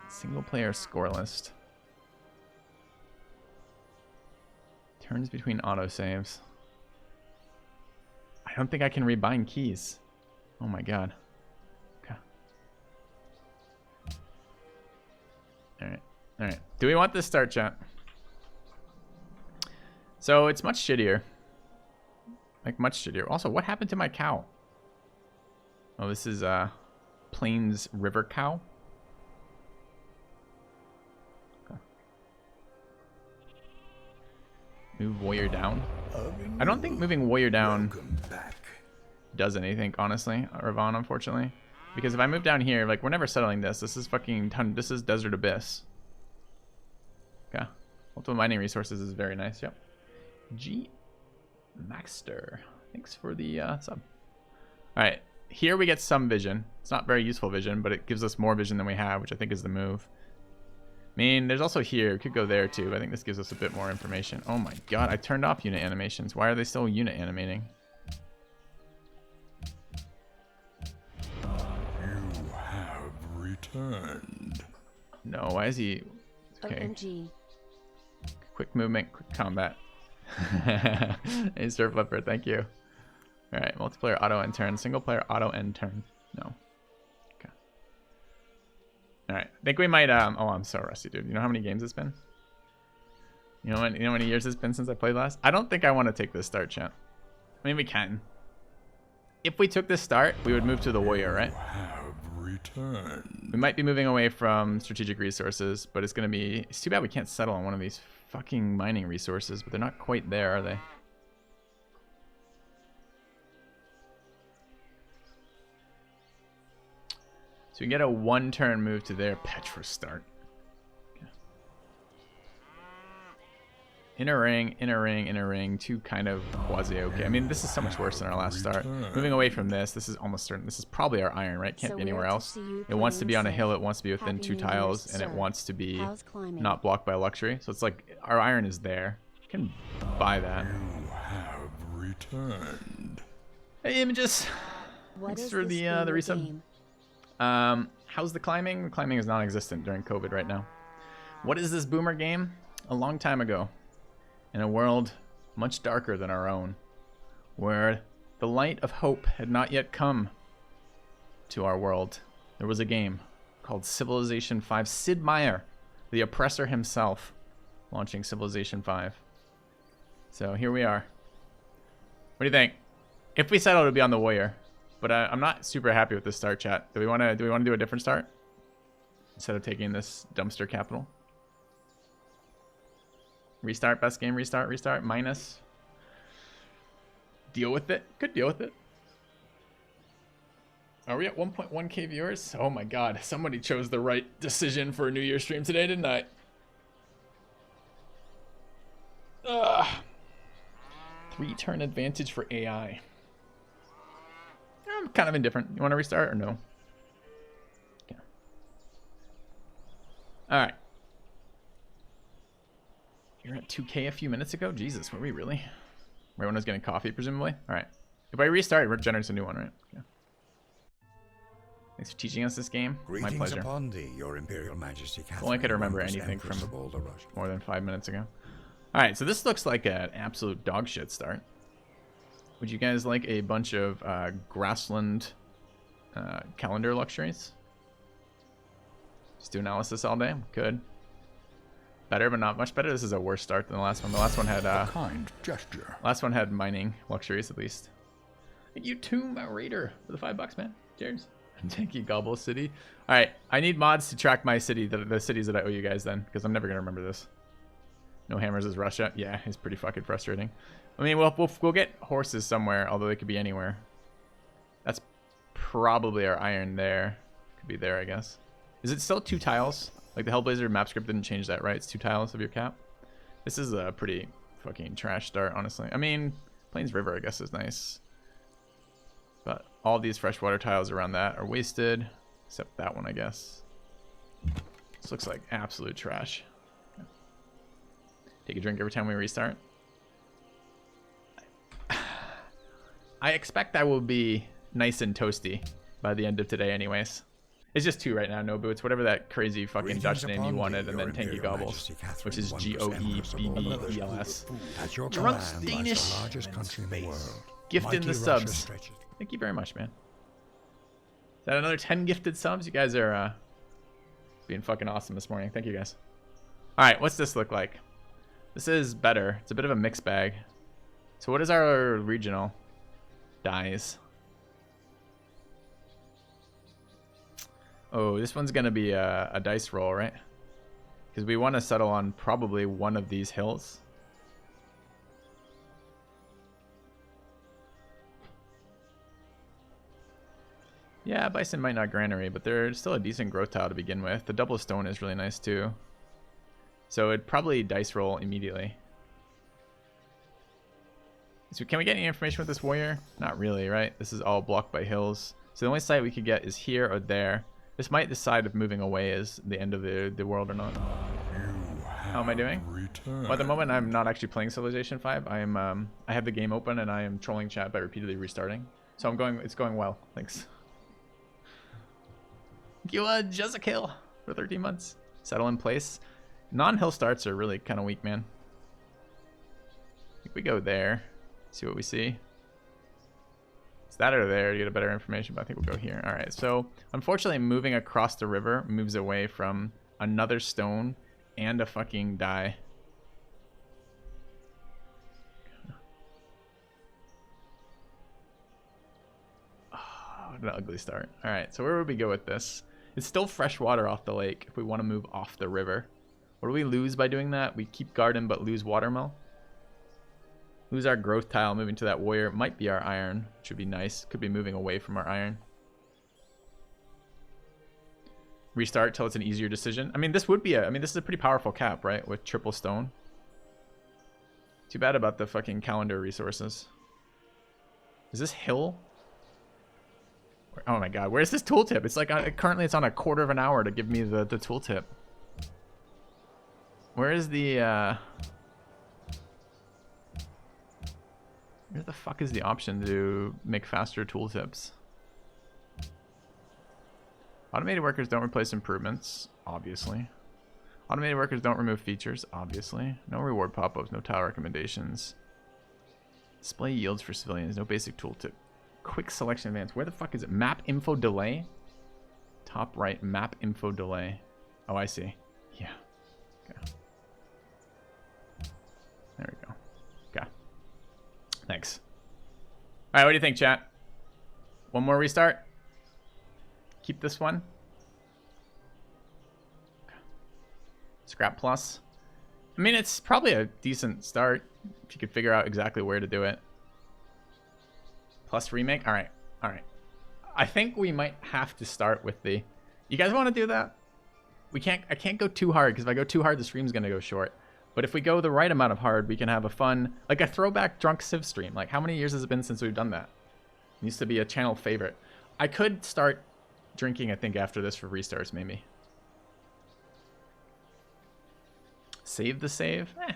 Single player score list. Turns between autosaves. I don't think I can rebind keys. Oh my god. Okay. Alright. Alright. Do we want this start, chat? So it's much shittier. Like, much shittier. Also, what happened to my cow? Oh, this is Plains River cow. Okay. Move warrior down. I don't think moving warrior down does anything, honestly, Ravon, unfortunately. Because if I move down here, like, we're never settling this. This is fucking this is Desert Abyss. Okay. Multiple mining resources is very nice, yep. G Maxter. Thanks for the sub. Alright, here we get some vision. It's not very useful vision, but it gives us more vision than we have, which I think is the move. I mean, there's also here. We could go there too, but I think this gives us a bit more information. Oh my god, I turned off unit animations. Why are they still unit animating? You have returned. No, why is he... Okay. OMG. Quick movement, quick combat. Hey, Sir Flipper, thank you. Alright, multiplayer auto end turn, single player auto end turn. No. Okay. Alright, I think we might, oh, I'm so rusty, dude. You know how many games it's been? You know how many years it's been since I played last? I don't think I want to take this start, chat. I mean, we can. If we took this start, we would move to the warrior, right? Return. We might be moving away from strategic resources, but it's going to be... It's too bad we can't settle on one of these fucking mining resources, but they're not quite there, are they? So we get a one-turn move to their Petra start. Okay. Inner ring, inner ring, inner ring, two kind of quasi-okay. I mean, this is so much worse than our last start. Moving away from this, this is almost certain. This is probably our iron, right? Can't be anywhere else. It wants to be on a hill, it wants to be within two tiles, and it wants to be not blocked by luxury. So it's like, our iron is there. You can buy that. You have returned. Hey, images. Thanks for the resub. How's the climbing? The climbing is non-existent during COVID right now. What is this boomer game? A long time ago, in a world much darker than our own, where the light of hope had not yet come to our world, there was a game called Civilization 5. Sid Meier, the oppressor himself, launching Civilization 5. So here we are. What do you think? If we settle to be on the warrior. But I'm not super happy with this start, chat. Do we want to do a different start instead of taking this dumpster capital? Restart, best game, restart, minus. Deal with it. Could deal with it. Are we at 1.1k viewers? Oh my god, somebody chose the right decision for a New Year stream today, didn't I? Ugh. 3-turn advantage for AI. I'm kind of indifferent. You want to restart or no? Okay. Alright. You're at 2k a few minutes ago? Jesus, were we really? Everyone was getting coffee, presumably? Alright. If I restart, it generates a new one, right? Okay. Thanks for teaching us this game. Greetings My pleasure. upon thee, your Imperial Majesty Catherine. Well, I could remember wondrous anything Empress from of all the Russias. more than 5 minutes ago. Alright, so this looks like an absolute dog shit start. Would you guys like a bunch of grassland calendar luxuries? Just do analysis all day. Could. Better, but not much better. This is a worse start than the last one. The last one had kind gesture. last one had mining luxuries at least. Thank you too, my raider, for the $5, man. Cheers. Thank you, Gobble City. All right, I need mods to track my city, the cities that I owe you guys then, because I'm never gonna remember this. No hammers is Russia. Yeah, it's pretty fucking frustrating. I mean, we'll get horses somewhere, although they could be anywhere. That's probably our iron there. Could be there, I guess. Is it still 2 tiles? Like the Hellblazer map script didn't change that, right? It's 2 tiles of your cap. This is a pretty fucking trash start, honestly. I mean, Plains River, I guess, is nice. But all these freshwater tiles around that are wasted, except that one, I guess. This looks like absolute trash. Take a drink every time we restart. I expect I will be nice and toasty by the end of today anyways. It's just 2 right now, Nobu. It's whatever that crazy fucking Dutch name you wanted, and then Tanky Gobbles, which is Goebbels. Drunk Danish. Gift in the subs. Thank you very much, man. Is that another 10 gifted subs? You guys are being fucking awesome this morning. Thank you, guys. All right, what's this look like? This is better. It's a bit of a mixed bag. So what is our regional? Dies. Oh, this one's gonna be a dice roll, right? Because we want to settle on probably one of these hills. Yeah, bison might not granary, but they're still a decent growth tile to begin with. The double stone is really nice too. So it'd probably dice roll immediately. So can we get any information with this warrior? Not really, right? This is all blocked by hills. So the only site we could get is here or there. This might decide if moving away is the end of the world or not. How am I doing? Well, at the moment, I'm not actually playing Civilization 5. I have the game open and I am trolling chat by repeatedly restarting. So it's going well. Thanks. Thank you, Jessica, for 13 months. Settle in place. Non-hill starts are really kind of weak, man. I think we go there. See what we see. It's that or there to get a better information, but I think we'll go here. All right, so unfortunately moving across the river moves away from another stone and a fucking die. Oh, what an ugly start. All right, so where would we go with this? It's still fresh water off the lake if we want to move off the river. What do we lose by doing that? We keep garden but lose watermill. Lose our growth tile moving to that warrior. Might be our iron, which would be nice. Could be moving away from our iron. Restart till it's an easier decision. I mean, this would be this is a pretty powerful cap, right? With triple stone. Too bad about the fucking calendar resources. Is this hill? Oh my god, where's this tooltip? It's like currently it's on a quarter of an hour to give me the tooltip. Where is the where the fuck is the option to make faster tooltips? Automated workers don't replace improvements, obviously. Automated workers don't remove features, obviously. No reward pop-ups, no tile recommendations. Display yields for civilians, no basic tooltip. Quick selection advance. Where the fuck is it? Map info delay? Top right, map info delay. Oh, I see. Yeah. Okay. There we go. Okay. Thanks. All right, what do you think, chat? One more restart? Keep this one? Okay. Scrap plus. I mean, it's probably a decent start if you could figure out exactly where to do it. Plus remake? All right. All right. I think we might have to start with the... You guys want to do that? I can't go too hard, because if I go too hard, the stream's going to go short. But if we go the right amount of hard, we can have a fun... Like a throwback drunk Civ stream. Like, how many years has it been since we've done that? It used to be a channel favorite. I could start drinking, I think, after this for restarts, maybe. Save the save? Eh.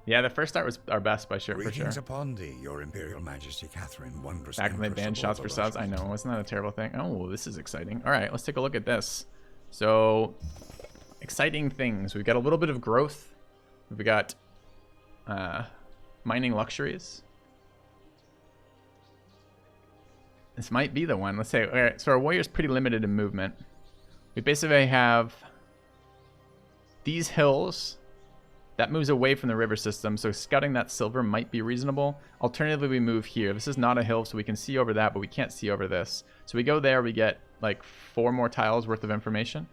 Yeah, the first start was our best by sure, for sure. Upon thee, your Imperial Majesty Catherine, wondrous Back when they banned shots for subs, I know. Wasn't that a terrible thing? Oh, this is exciting. All right, let's take a look at this. So, exciting things. We've got a little bit of growth. We've got mining luxuries. This might be the one. Let's say, all right, so our warrior's pretty limited in movement. We basically have these hills. That moves away from the river system, so scouting that silver might be reasonable. Alternatively, we move here. This is not a hill, so we can see over that, but we can't see over this. So we go there, we get like 4 more tiles worth of information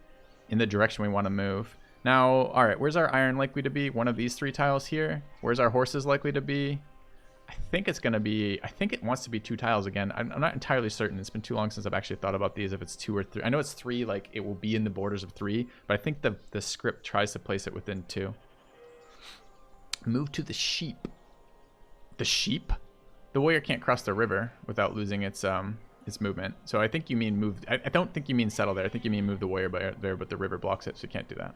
in the direction we want to move. Now, all right, where's our iron likely to be? One of these 3 tiles here. Where's our horses likely to be? I think it's going to be, I think it wants to be 2 tiles again. I'm not entirely certain. It's been too long since I've actually thought about these, if it's 2 or 3. I know it's 3, like it will be in the borders of 3, but I think the script tries to place it within 2. Move to the sheep. The sheep? The warrior can't cross the river without losing its movement. So I think you mean move. I don't think you mean settle there. I think you mean move the warrior there, but the river blocks it, so you can't do that.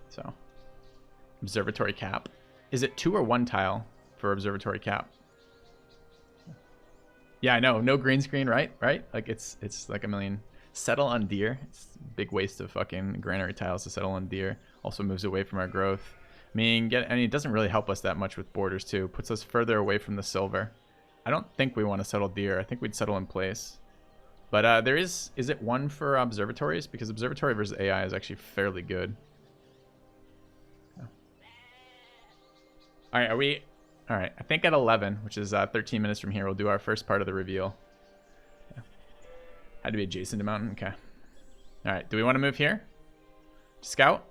So observatory cap. Is it 2 or 1 tile for observatory cap? Yeah, I know. No green screen, right? Right? Like it's like a million. Settle on deer. It's a big waste of fucking granary tiles to settle on deer. Also moves away from our growth. I mean, it doesn't really help us that much with borders too. Puts us further away from the silver. I don't think we want to settle deer. I think we'd settle in place. But there is it 1 for observatories? Because observatory versus AI is actually fairly good. Yeah. All right, all right, I think at 11, which is 13 minutes from here, we'll do our first part of the reveal. Yeah. Had to be adjacent to mountain. Okay. All right, do we want to move here? Scout?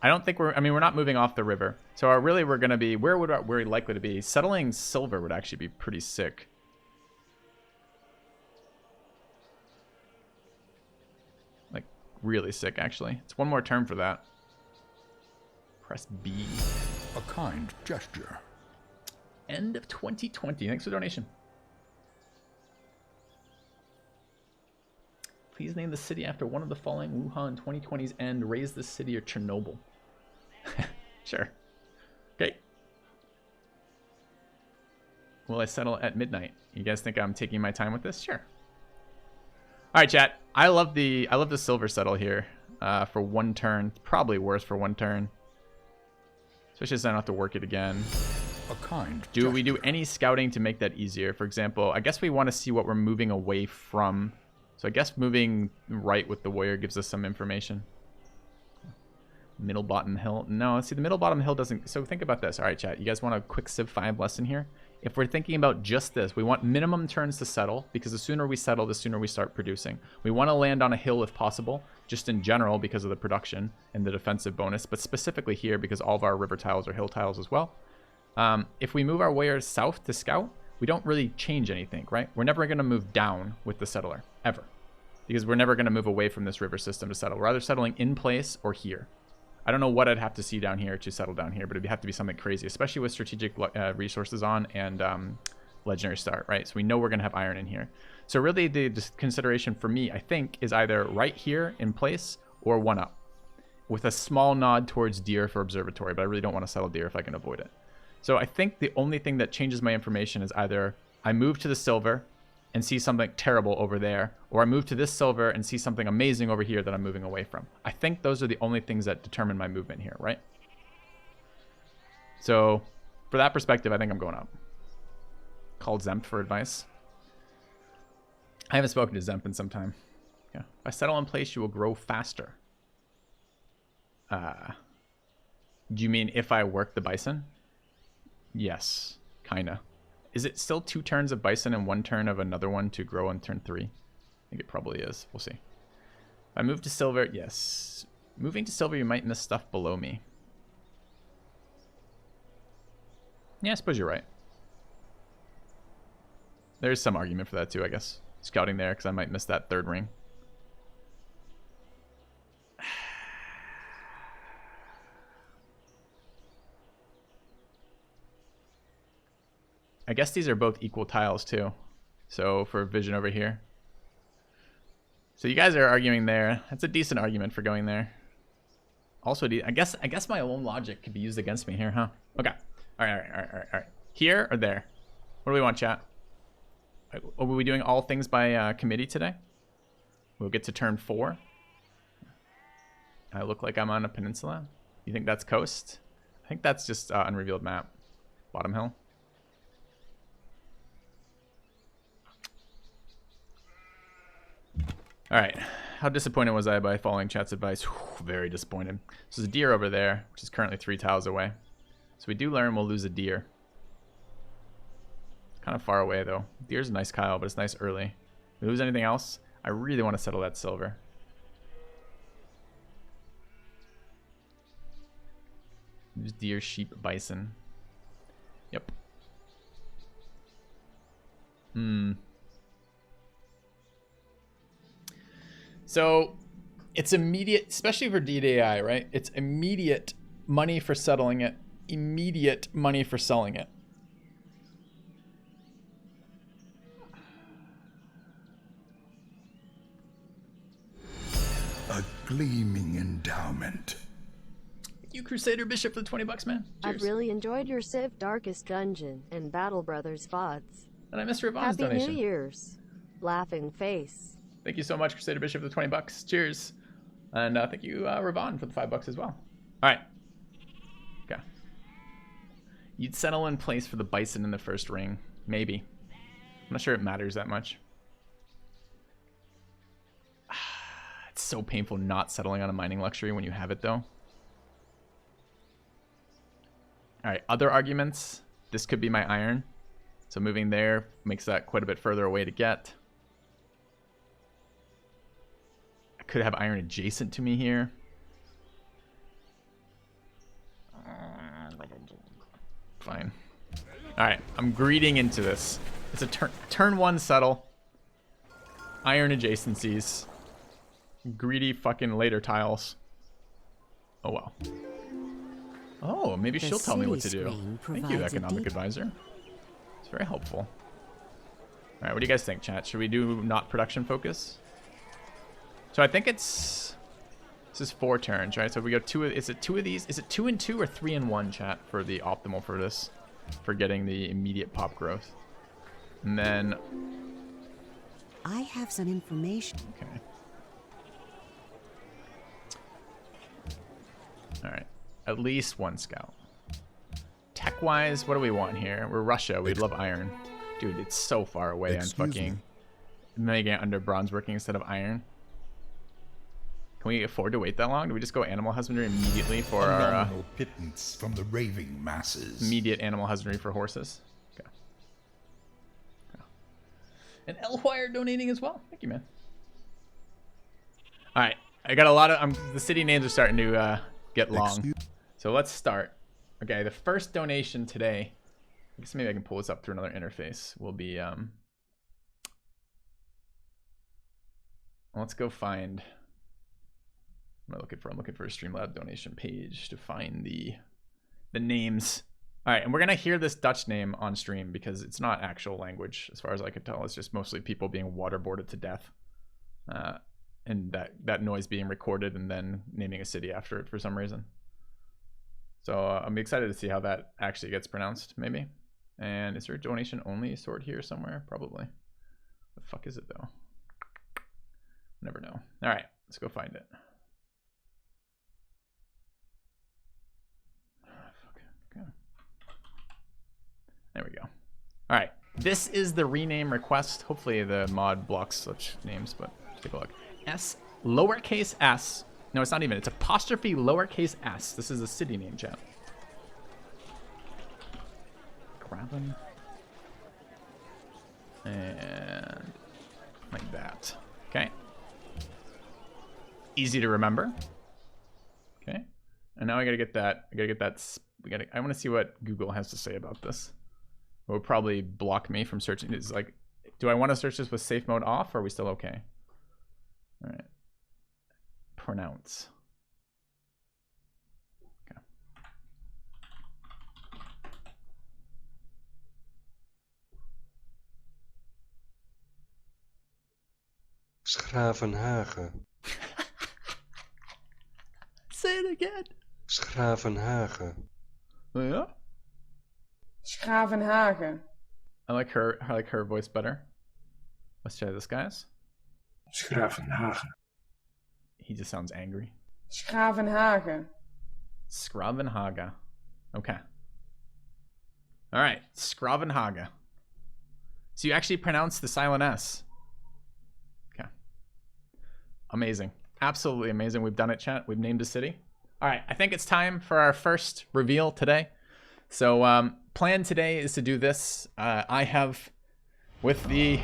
I don't think we're not moving off the river. So we're going to be, where we're likely to be? Settling silver would actually be pretty sick. Like, really sick, actually. It's 1 more turn for that. Press B. A kind gesture. End of 2020. Thanks for the donation. Please name the city after one of the following: Wuhan 2020's end, Raise the City, or Chernobyl. Sure. Okay. Will I settle at midnight? You guys think I'm taking my time with this? Sure. All right, chat. I love the silver settle here for 1 turn. Probably worse for 1 turn. Especially since I don't have to work it again. A kind Do we do any scouting to make that easier? For example, I guess we want to see what we're moving away from. So I guess moving right with the warrior gives us some information. Middle bottom hill. No, see, the middle bottom hill doesn't. So think about this. All right, chat. You guys want a quick Civ 5 lesson here? If we're thinking about just this, we want minimum turns to settle, because the sooner we settle, the sooner we start producing. We want to land on a hill if possible, just in general because of the production and the defensive bonus, but specifically here because all of our river tiles are hill tiles as well. If we move our warriors south to scout, we don't really change anything, right? We're never going to move down with the settler, ever. Because we're never going to move away from this river system to settle. We're either settling in place or here. I don't know what I'd have to see down here to settle down here, but it'd have to be something crazy, especially with strategic resources on and legendary start, right? So we know we're going to have iron in here. So really the consideration for me, I think, is either right here in place or 1 up, with a small nod towards deer for observatory, but I really don't want to settle deer if I can avoid it. So I think the only thing that changes my information is either I move to the silver and see something terrible over there, or I move to this silver and see something amazing over here that I'm moving away from. I think those are the only things that determine my movement here, right? So for that perspective, I think I'm going up. Called Zemp for advice. I haven't spoken to Zemp in some time. Yeah. If I settle in place, you will grow faster. Do you mean if I work the bison? Yes, kinda. Is it still 2 turns of bison and 1 turn of another one to grow on turn 3? I think it probably is. We'll see. If I move to silver, yes. Moving to silver, you might miss stuff below me. Yeah, I suppose you're right. There's some argument for that too, I guess. Scouting there, because I might miss that 3rd ring. I guess these are both equal tiles too. So for vision over here. So you guys are arguing there. That's a decent argument for going there. Also, I guess my own logic could be used against me here, huh? Okay. All right. Here or there? What do we want, chat? Are we doing all things by committee today? We'll get to turn 4. I look like I'm on a peninsula. You think that's coast? I think that's just unrevealed map. Bottom hill. All right. How disappointed was I by following chat's advice? Whew, very disappointed. So there's a deer over there, which is currently 3 tiles away. So we do learn we'll lose a deer. Kind of far away, though. Deer's a nice Kyle, but it's nice early. We lose anything else? I really want to settle that silver. Lose deer, sheep, bison. Yep. So it's immediate, especially for DDI, right? It's immediate money for settling it, immediate money for selling it. A gleaming endowment. Thank you, Crusader Bishop, for the 20 bucks, man. Cheers. I've really enjoyed your Civ Darkest Dungeon and Battle Brothers VODs. And I missed Ravon's Happy donation. New Year's. Laughing face. Thank you so much, Crusader Bishop, for the 20 bucks. Cheers. And thank you, Ravon, for the 5 bucks as well. All right. Okay. You'd settle in place for the bison in the first ring. Maybe. I'm not sure it matters that much. It's so painful not settling on a mining luxury when you have it, though. All right, other arguments. This could be my iron. So moving there makes that quite a bit further away to get. I could have iron adjacent to me here. Fine. All right, I'm greeding into this. It's a turn 1 settle. Iron adjacencies. Greedy fucking later tiles. Oh well. Oh, maybe she'll tell me what to do. Thank you, Economic Advisor. It's very helpful. All right, what do you guys think, chat? Should we do not production focus? So I think it's... This is 4 turns, right? So if we go 2... Is it 2 of these? Is it 2 and 2 or 3 and 1, chat, for the optimal for this? For getting the immediate pop growth. And then... I have some information. Okay. All right. At least 1 scout. Tech-wise, what do we want here? We're Russia. We'd love iron. Dude, it's so far away. I'm fucking making it under bronze working instead of iron. Can we afford to wait that long? Do we just go animal husbandry immediately for our pittance from the raving masses? Immediate animal husbandry for horses? Okay. Okay. And Elwire donating as well. Thank you, man. All right. I got a lot of... the city names are starting to get long. So let's start. Okay, the first donation today, I guess maybe I can pull this up through another interface, will be, let's go find, I'm looking for a Streamlab donation page to find the names. All right, and we're going to hear this Dutch name on stream because it's not actual language, as far as I could tell. It's just mostly people being waterboarded to death. And that noise being recorded and then naming a city after it for some reason. So I'm excited to see how that actually gets pronounced, maybe. And is there a donation only sort here somewhere? Probably. The fuck is it though? Never know. All right, let's go find it. Okay. There we go. All right, this is the rename request. Hopefully the mod blocks such names, but let's take a look. S, lowercase s. No, it's not even. It's apostrophe lowercase s. This is a city name, chat. Graven. And like that. Okay. Easy to remember. Okay. And now I gotta get that. I want to see what Google has to say about this. It will probably block me from searching. It's like, do I want to search this with safe mode off, or are we still okay? All right. Pronounce. Okay. Schravenhagen. Say it again. Schravenhagen. Oh, yeah. Schravenhagen. I like her voice better. Let's try this, guys. Schravenhagen. He just sounds angry. Schravenhagen. Schravenhagen. Okay. All right. Schravenhagen. So you actually pronounce the silent S. Okay. Amazing. Absolutely amazing. We've done it, chat. We've named a city. All right, I think it's time for our first reveal today. So plan today is to do this. I have, with the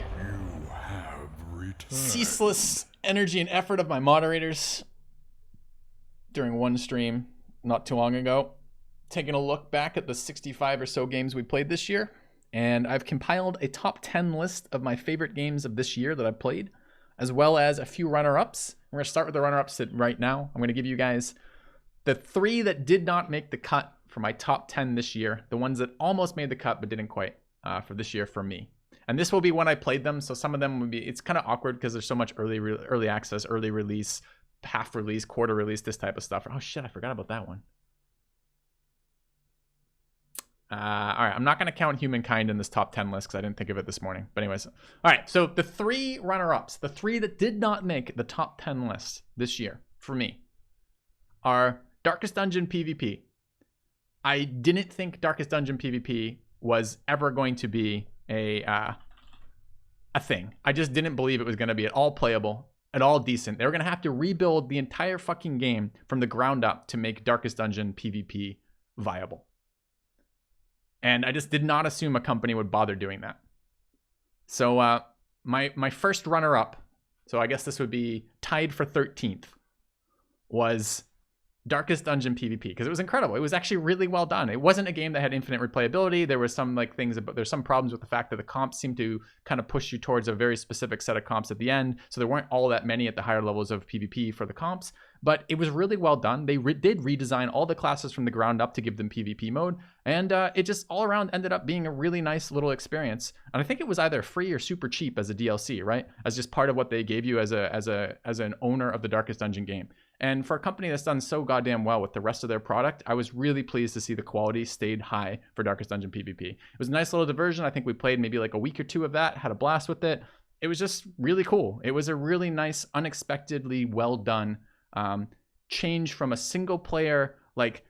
ceaseless energy and effort of my moderators during one stream not too long ago, taking a look back at the 65 or so games we played this year. And I've compiled a top 10 list of my favorite games of this year that I've played, as well as a few runner-ups. We're going to start with the runner-ups right now. I'm going to give you guys the 3 that did not make the cut for my top 10 this year, the ones that almost made the cut but didn't quite for this year for me. And this will be when I played them, so some of them would be, it's kind of awkward because there's so much early access, early release, half release, quarter release, this type of stuff. Oh shit, I forgot about that one. All right, I'm not going to count Humankind in this top 10 list because I didn't think of it this morning. But anyways, all right, so the 3 runner-ups, the 3 that did not make the top 10 list this year for me are Darkest Dungeon PvP. I didn't think Darkest Dungeon PvP was ever going to be a thing. I just didn't believe it was going to be at all playable, at all decent. They were going to have to rebuild the entire fucking game from the ground up to make Darkest Dungeon PvP viable. And I just did not assume a company would bother doing that. So my first runner-up, so I guess this would be tied for 13th, was Darkest Dungeon PvP, because it was incredible. It was actually really well done. It wasn't a game that had infinite replayability. There was some things, but there's some problems with the fact that the comps seemed to kind of push you towards a very specific set of comps at the end. So there weren't all that many at the higher levels of PvP for the comps, but it was really well done. They did redesign all the classes from the ground up to give them PvP mode, and it just all around ended up being a really nice little experience. And I think it was either free or super cheap as a DLC, right? As just part of what they gave you as an owner of the Darkest Dungeon game. And for a company that's done so goddamn well with the rest of their product, I was really pleased to see the quality stayed high for Darkest Dungeon PvP. It was a nice little diversion. I think we played maybe like a week or 2 of that, had a blast with it. It was just really cool. It was a really nice, unexpectedly well done change from a single player, like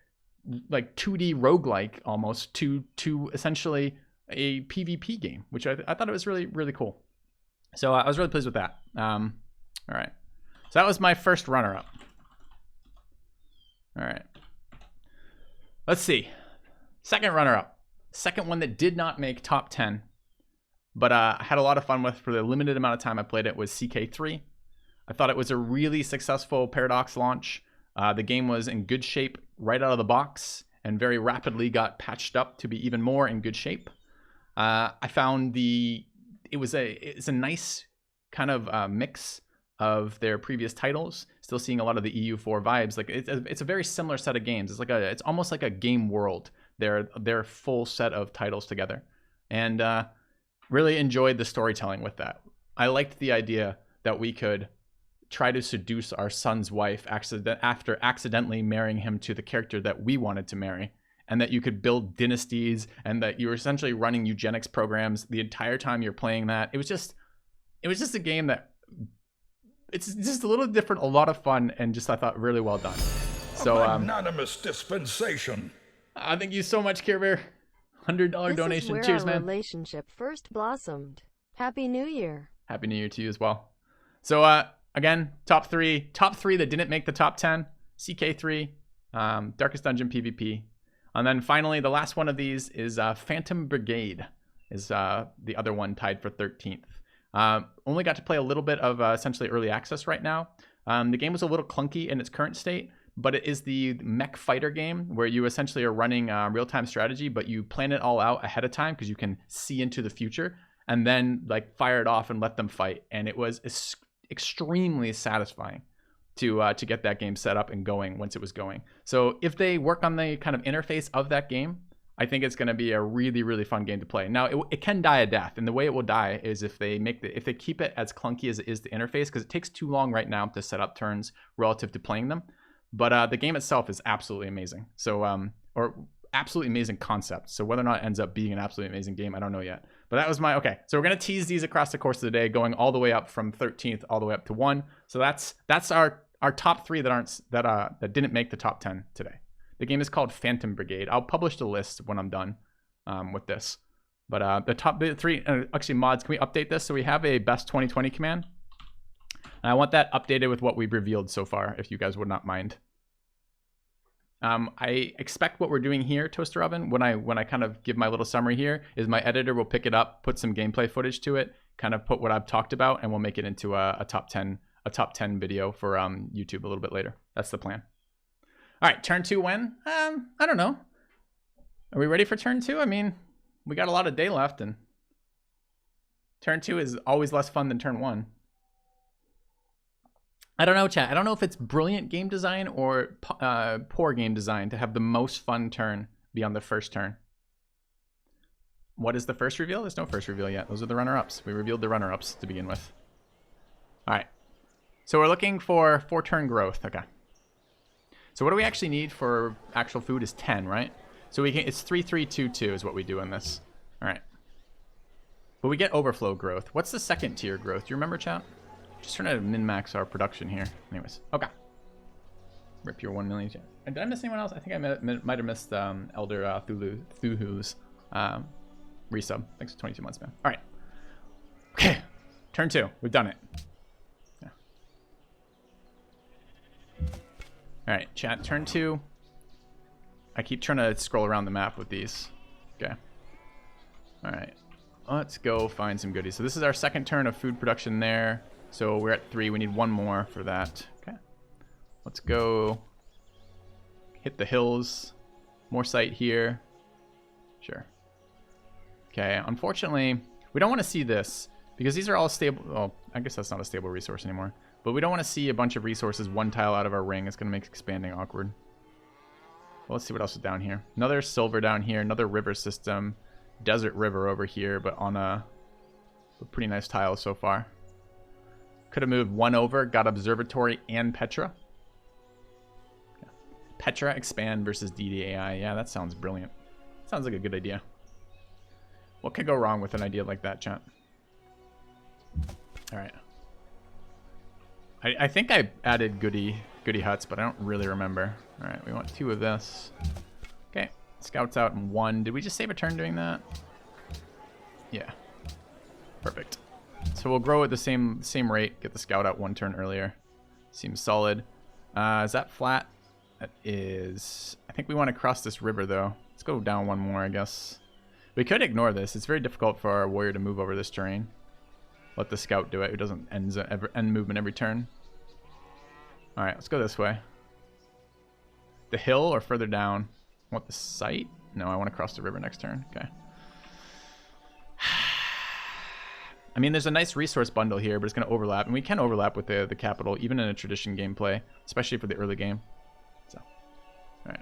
2D roguelike almost, to essentially a PvP game, which I thought it was really, really cool. So I was really pleased with that. All right. So that was my first runner-up. All right. Let's see. Second runner-up. Second one that did not make top 10, but I had a lot of fun with for the limited amount of time I played it, was CK3. I thought it was a really successful Paradox launch. The game was in good shape right out of the box and very rapidly got patched up to be even more in good shape. I found it's a nice kind of mix of their previous titles, still seeing a lot of the EU4 vibes. Like it's a very similar set of games. It's almost like a game world. Their full set of titles together, and really enjoyed the storytelling with that. I liked the idea that we could try to seduce our son's wife after accidentally marrying him to the character that we wanted to marry, and that you could build dynasties, and that you were essentially running eugenics programs the entire time you're playing that. It was just a game that it's just a little different, a lot of fun, and just I thought really well done. So magnanimous dispensation. Thank you so much, Care Bear. $100 donation. This is where Cheers, our man. relationship first blossomed. Happy New Year. Happy New Year to you as well. So again, top three that didn't make the top 10: CK3, Darkest Dungeon PvP, and then finally the last one of these is Phantom Brigade, is the other one tied for 13th. Only got to play a little bit of essentially early access right now. The game was a little clunky in its current state, but it is the mech fighter game where you essentially are running real-time strategy, but you plan it all out ahead of time because you can see into the future and then like fire it off and let them fight. And it was extremely satisfying to get that game set up and going once it was going. So if they work on the kind of interface of that game, I think it's going to be a really, really fun game to play. Now, it can die a death, and the way it will die is if they keep it as clunky as it is to interface, because it takes too long right now to set up turns relative to playing them. But the game itself is absolutely amazing. So, or absolutely amazing concept. So whether or not it ends up being an absolutely amazing game, I don't know yet. But that was okay. So we're gonna tease these across the course of the day, going all the way up from 13th all the way up to 1. So that's our top 3 that didn't make the top 10 today. The game is called Phantom Brigade. I'll publish the list when I'm done with this. But the top 3, actually mods, can we update this? So we have a best 2020 command. And I want that updated with what we've revealed so far, if you guys would not mind. I expect what we're doing here, Toaster Oven, when I kind of give my little summary here, is my editor will pick it up, put some gameplay footage to it, kind of put what I've talked about, and we'll make it into a top 10 video for YouTube a little bit later. That's the plan. All right, turn 2 when? I don't know. Are we ready for turn 2? I mean, we got a lot of day left, and turn 2 is always less fun than turn 1. I don't know, chat. I don't know if it's brilliant game design or poor game design to have the most fun turn be on the first turn. What is the first reveal? There's no first reveal yet. Those are the runner-ups. We revealed the runner-ups to begin with. All right. So we're looking for 4-turn growth. Okay. So what do we actually need for actual food is 10, right? So we can. It's 3-3-2-2 is what we do in this. All right. But we get overflow growth. What's the second tier growth? Do you remember, chat? Just trying to min-max our production here. Anyways, okay. Rip your 1 million. Did I miss anyone else? I think I might have missed Elder Thuhu's resub. Thanks for 22 months, man. All right. Okay. Turn 2. We've done it. Yeah. All right, chat. Turn 2. I keep trying to scroll around the map with these. Okay. All right. Let's go find some goodies. So this is our second turn of food production there. So we're at 3. We need 1 more for that. Okay. Let's go hit the hills. More site here. Sure. Okay. Unfortunately, we don't want to see this because these are all stable. Well, I guess that's not a stable resource anymore. But we don't want to see a bunch of resources 1 tile out of our ring. It's going to make expanding awkward. Well, let's see what else is down here. Another silver down here. Another river system. Desert river over here, but on a pretty nice tile so far. Could have moved 1 over, got Observatory and Petra. Yeah. Petra expand versus DDAI. Yeah, that sounds brilliant. Sounds like a good idea. What could go wrong with an idea like that, chat? All right. I think I added goody huts, but I don't really remember. All right, we want 2 of this. Okay, scouts out in 1. Did we just save a turn doing that? Yeah. Perfect. So we'll grow at the same rate. Get the scout out 1 turn earlier. Seems solid. Is that flat? That is. I think we want to cross this river though. Let's go down 1 more, I guess. We could ignore this. It's very difficult for our warrior to move over this terrain. Let the scout do it. Who doesn't end movement every turn. All right, let's go this way. The hill or further down? I want the site? No, I want to cross the river next turn. Okay. I mean, there's a nice resource bundle here, but it's going to overlap. And we can overlap with the capital, even in a tradition gameplay, especially for the early game. So, all right.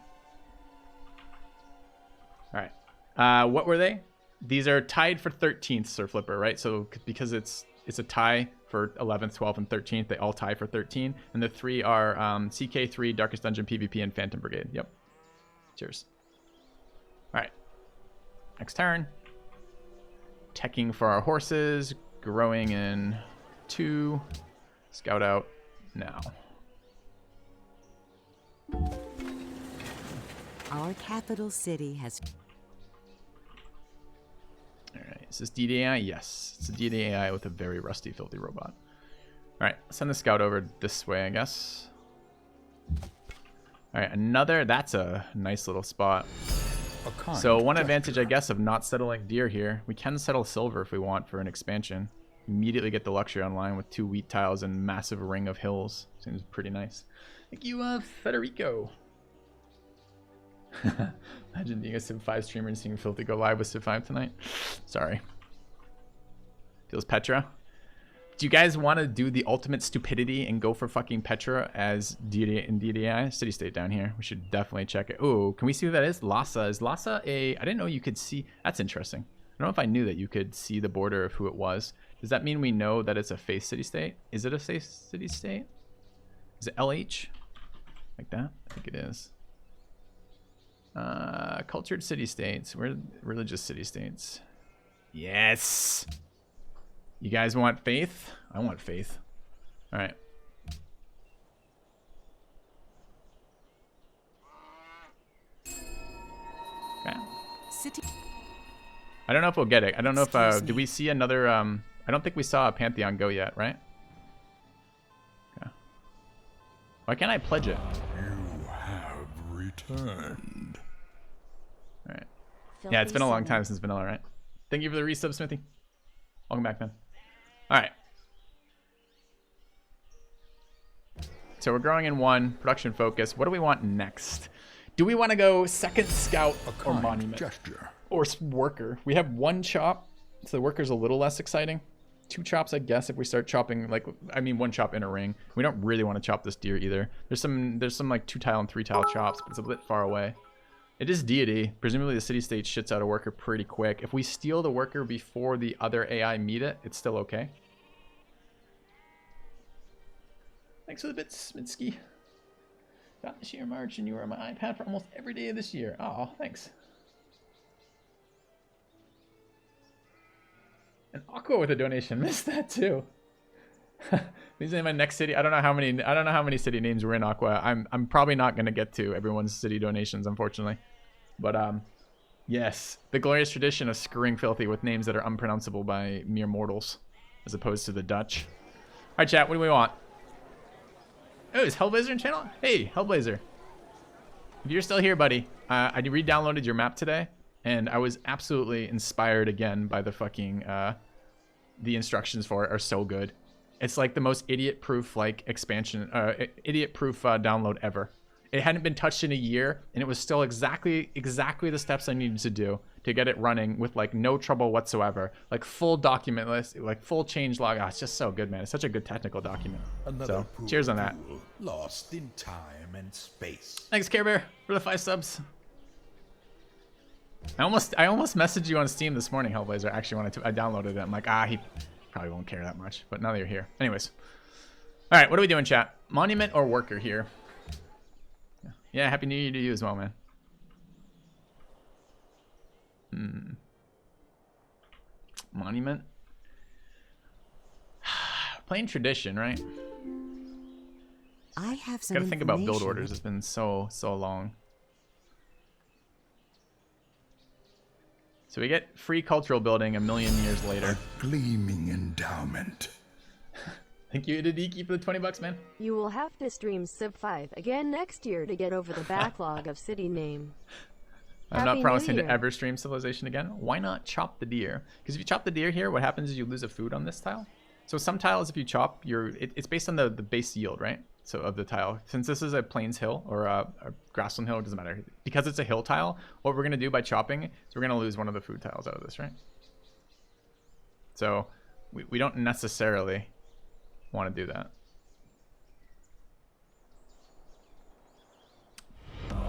All right. What were they? These are tied for 13th, Sir Flipper, right? So because it's a tie for 11th, 12th, and 13th, they all tie for 13. And the 3 are CK3, Darkest Dungeon, PvP, and Phantom Brigade. Yep. Cheers. All right. Next turn. Teching for our horses. Growing in 2. Scout out now. Our capital city has... Alright, is this DDAI? Yes. It's a DDAI with a very rusty, filthy robot. Alright, send the scout over this way, I guess. Alright, another... That's a nice little spot. So one advantage, I guess, of not settling deer here. We can settle silver if we want for an expansion. Immediately get the luxury online with 2 wheat tiles and massive ring of hills. Seems pretty nice. Thank you, Federico. Imagine being a Civ 5 streamer and seeing Filthy go live with Civ 5 tonight. Sorry. Feels Petra. Do you guys want to do the ultimate stupidity and go for fucking Petra as DDI? City state down here. We should definitely check it. Oh, can we see who that is? Lhasa. Is Lhasa a... I didn't know you could see... That's interesting. I don't know if I knew that you could see the border of who it was. Does that mean we know that it's a face city state? Is it a safe city state? Is it LH? Like that? I think it is. Cultured city states. We're religious city states. Yes. You guys want faith? I want faith. All right. Okay. City. I don't know if we'll get it. I don't know if did we see another I don't think we saw a Pantheon go yet, right? Why can't I pledge it? You have returned. All right. Yeah, it's been a long Filthy time since vanilla, right? Thank you for the resub, Smithy. Welcome back, man. All right. So we're growing in 1, production focus. What do we want next? Do we want to go second scout A or kind monument? gesture. Or worker? We have 1 chop, so the worker's a little less exciting. 2 chops, I guess, if we start chopping, like, I mean 1 chop in a ring. We don't really want to chop this deer either. There's some like 2 tile and 3 tile chops, but it's a bit far away. It is deity. Presumably the city-state shits out a worker pretty quick. If we steal the worker before the other AI meet it, it's still okay. Thanks for the bits, Mitski. Got this year, March, and you were on my iPad for almost every day of this year. Oh, thanks. And Aqua with a donation. Missed that too. These are my next city. I don't know how many city names were in Aqua. I'm probably not gonna get to everyone's city donations, unfortunately. But yes, the glorious tradition of screwing filthy with names that are unpronounceable by mere mortals, as opposed to the Dutch. All right, chat. What do we want? Oh, is Hellblazer in channel? Hey, Hellblazer. If you're still here, buddy, I re-downloaded your map today, and I was absolutely inspired again by the fucking the instructions for it are so good. It's like the most idiot-proof like expansion, idiot-proof download ever. It hadn't been touched in a year, and it was still exactly the steps I needed to do to get it running with like no trouble whatsoever. Like full document list, like full change log. Oh, it's just so good, man. It's such a good technical document. Another So cheers on that. pool lost in time and space. Thanks, Care Bear, for the 5 subs. I almost messaged you on Steam this morning, Hellblazer. Actually, I downloaded it. I'm like, he probably won't care that much. But now that you're here, anyways. All right, what are we doing, chat? Monument or worker here? Yeah, happy New Year to you as well, man. Monument. Plain tradition, right? I have some Gotta think about build information. orders. It's been so long. So we get free cultural building a million years later. Gleaming endowment. Thank you, Idadiki, for the $20, man. You will have to stream Civ 5 again next year to get over the backlog of city name. I'm Happy not New promising to Year. ever stream Civilization again. Why not chop the deer? Because if you chop the deer here, what happens is you lose a food on this tile. So some tiles, if you chop, it's based on the base yield, right? So of the tile. Since this is a plains hill or a grassland hill, it doesn't matter. Because it's a hill tile, what we're going to do by chopping is we're going to lose one of the food tiles out of this, right? So we don't necessarily want to do that.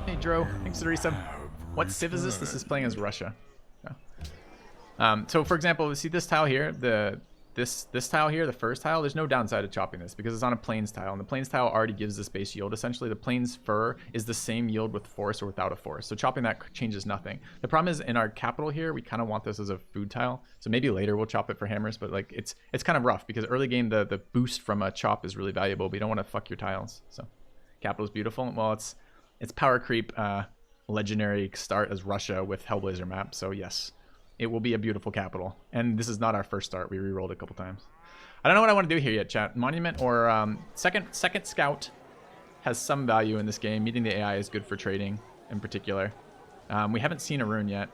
Hey, Dro. Thanks for the resub. What civ is this? This is playing as Russia. Oh. So, for example, see this tile here? This tile here, the first tile, there's no downside to chopping this because it's on a plains tile, and the plains tile already gives this base yield. Essentially, the plains fur is the same yield with forest or without a forest. So chopping that changes nothing. The problem is in our capital here, we kind of want this as a food tile. So maybe later we'll chop it for hammers, but like it's kind of rough because early game the boost from a chop is really valuable, but you don't want to fuck your tiles. So capital is beautiful. Well, it's power creep legendary start as Russia with Hellblazer map. So yes. It will be a beautiful capital. And this is not our first start. We re-rolled a couple times. I don't know what I want to do here yet, chat. Monument or second scout has some value in this game. Meeting the AI is good for trading in particular. We haven't seen a rune yet.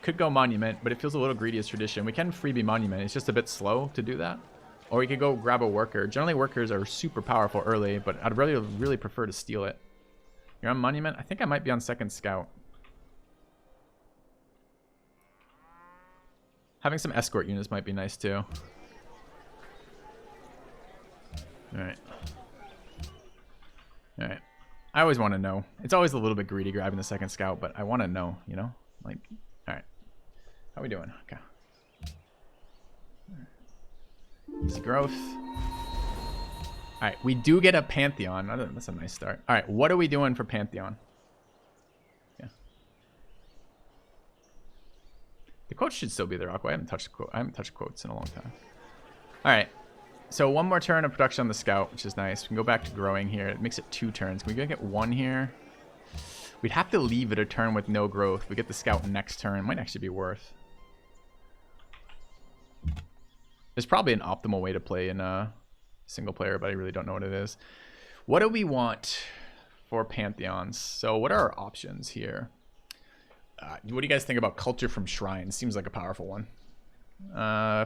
Could go monument, but it feels a little greedy as tradition. We can freebie monument. It's just a bit slow to do that. Or we could go grab a worker. Generally workers are super powerful early, but I'd really prefer to steal it. You're on monument? I think I might be on second scout. Having some escort units might be nice too. Alright. Alright. I always want to know. It's always a little bit greedy grabbing the second scout, but I want to know, you know? Like, alright. How we doing? Okay. Easy growth. Alright, we do get a Pantheon. That's a nice start. Alright, what are we doing for Pantheon? The quotes should still be there, Aqua. I haven't touched quotes in a long time. All right. So one more turn of production on the scout, which is nice. We can go back to growing here. It makes it 2 turns. Can we get 1 here? We'd have to leave it a turn with no growth. We get the scout next turn. Might actually be worth. There's probably an optimal way to play in a single player, but I really don't know what it is. What do we want for pantheons? So what are our options here? What do you guys think about culture from shrines? Seems like a powerful one.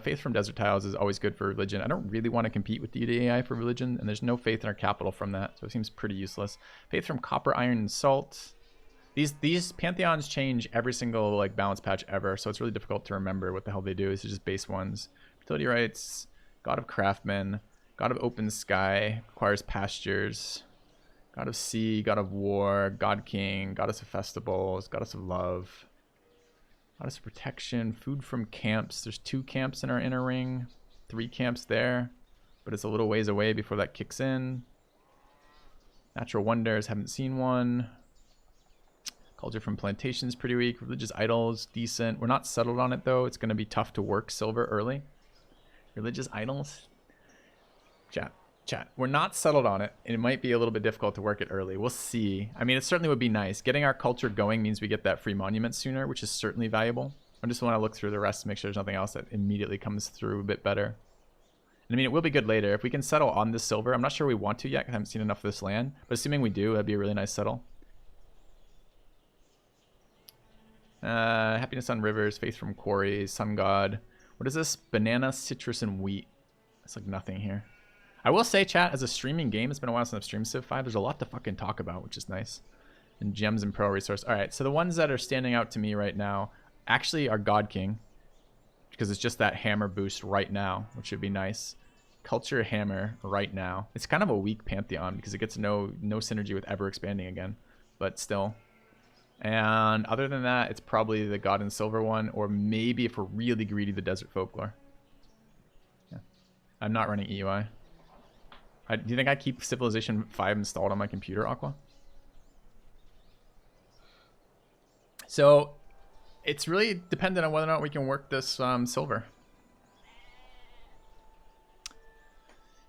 Faith from desert tiles is always good for religion. I don't really want to compete with the AI for religion, and there's no faith in our capital from that, so it seems pretty useless. Faith from copper, iron, and salt. These pantheons change every single like balance patch ever, so it's really difficult to remember what the hell they do. These are just base ones. Fertility rights, god of craftsmen, god of open sky, requires pastures, god of sea, god of war, god king, goddess of festivals, goddess of love, goddess of protection, food from camps. There's 2 camps in our inner ring, 3 camps there, but it's a little ways away before that kicks in. Natural wonders, haven't seen one. Culture from plantations pretty weak. Religious idols, decent. We're not settled on it though. It's going to be tough to work silver early. Religious idols. Chat. We're not settled on it, and it might be a little bit difficult to work it early. We'll see. I mean, it certainly would be nice. Getting our culture going means we get that free monument sooner, which is certainly valuable. I just want to look through the rest to make sure there's nothing else that immediately comes through a bit better. And I mean, it will be good later. If we can settle on this silver, I'm not sure we want to yet because I haven't seen enough of this land, but assuming we do, that'd be a really nice settle. Happiness on rivers, faith from quarries, sun god. What is this? Banana, citrus, and wheat. It's like nothing here. I will say, chat, as a streaming game, it's been a while since I've streamed Civ 5. There's a lot to fucking talk about, which is nice. And gems and pro resource. All right, so the ones that are standing out to me right now actually are God King, because it's just that hammer boost right now, which would be nice. Culture hammer right now. It's kind of a weak pantheon because it gets no synergy with ever expanding again, but still. And other than that, it's probably the God in Silver one, or maybe if we're really greedy, the Desert Folklore. Yeah. I'm not running EUI. Do you think I keep Civilization 5 installed on my computer, Aqua? So it's really dependent on whether or not we can work this silver.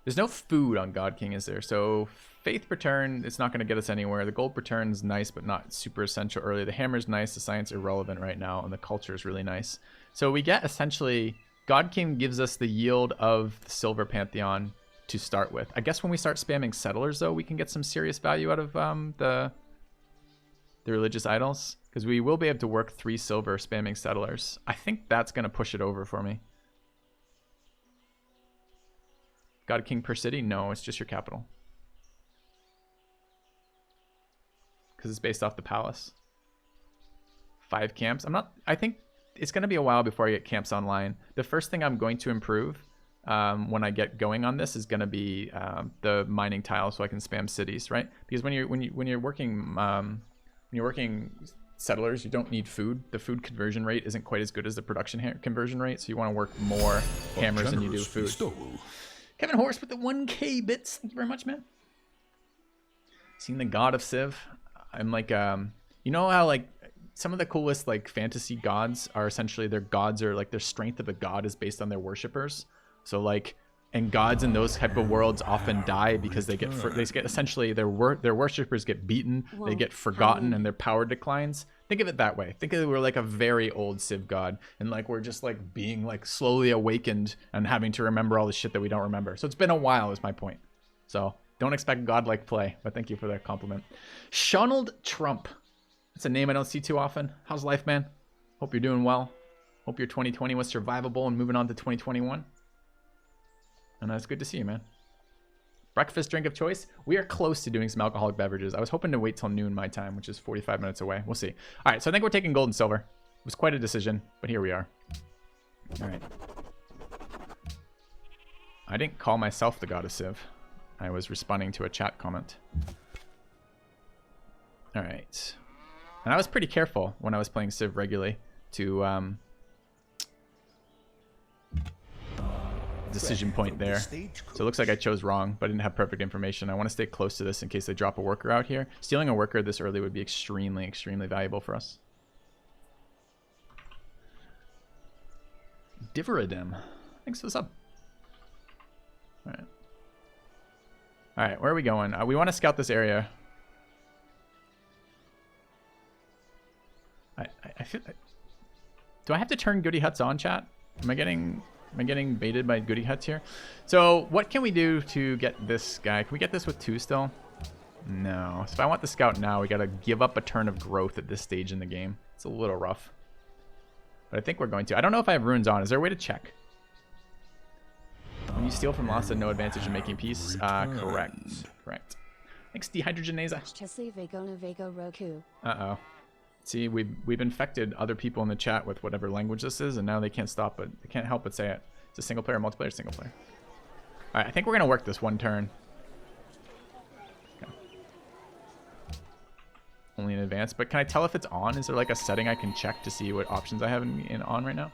There's no food on God King, is there? So faith per turn, it's not going to get us anywhere. The gold per turn is nice, but not super essential early. The hammer's nice, the science irrelevant right now, and the culture is really nice. So we get essentially, God King gives us the yield of the silver pantheon to start with. I guess when we start spamming settlers, though, we can get some serious value out of the religious idols, because we will be able to work 3 silver spamming settlers. I think that's going to push it over for me. God King per city? No, it's just your capital. Because it's based off the palace. 5 camps. I think it's going to be a while before I get camps online. The first thing I'm going to improve when I get going on this is going to be the mining tile, so I can spam cities, right? Because when you're working settlers, you don't need food. The food conversion rate isn't quite as good as the production conversion rate, so you want to work more hammers than you do food. Kevin Horst with the 1K bits. Thank you very much, man. Seeing the god of Civ. I'm like, you know how like some of the coolest like fantasy gods are essentially their gods are like their strength of a god is based on their worshippers. So like, and gods in those type of worlds often die because they get essentially their worshippers get beaten, they get forgotten, and their power declines. Think of it that way. Think of it, we're like a very old Civ god, and like we're just like being like slowly awakened and having to remember all the shit that we don't remember. So it's been a while is my point. So don't expect godlike play, but thank you for that compliment. Shonald Trump. That's a name I don't see too often. How's life, man? Hope you're doing well. Hope your 2020 was survivable and moving on to 2021. And it's good to see you, man. Breakfast drink of choice. We are close to doing some alcoholic beverages. I was hoping to wait till noon my time, which is 45 minutes away. We'll see. All right, so I think we're taking gold and silver. It was quite a decision, but here we are. All right. I didn't call myself the god of Civ. I was responding to a chat comment. All right. And I was pretty careful when I was playing Civ regularly to decision point there. So it looks like I chose wrong, but I didn't have perfect information. I want to stay close to this in case they drop a worker out here. Stealing a worker this early would be extremely, extremely valuable for us. Diveridem. Thanks for the sub. All right. All right, where are we going? We want to scout this area. I feel... Do I have to turn Goody Huts on, chat? Am I getting... Am I getting baited by goody huts here? So what can we do to get this guy? Can we get this with 2 still? No. So if I want the scout now, we got to give up a turn of growth at this stage in the game. It's a little rough. But I think we're going to. I don't know if I have runes on. Is there a way to check? When you steal from lost, no advantage in making peace. Correct. Correct. Thanks, Dehydrogenasa. Uh-oh. See, we've infected other people in the chat with whatever language this is, and now they can't stop it. They can't help but say it. It's a single player, multiplayer, single player. All right, I think we're gonna work this one turn. Okay. Only in advance, but can I tell if it's on? Is there like a setting I can check to see what options I have in on right now?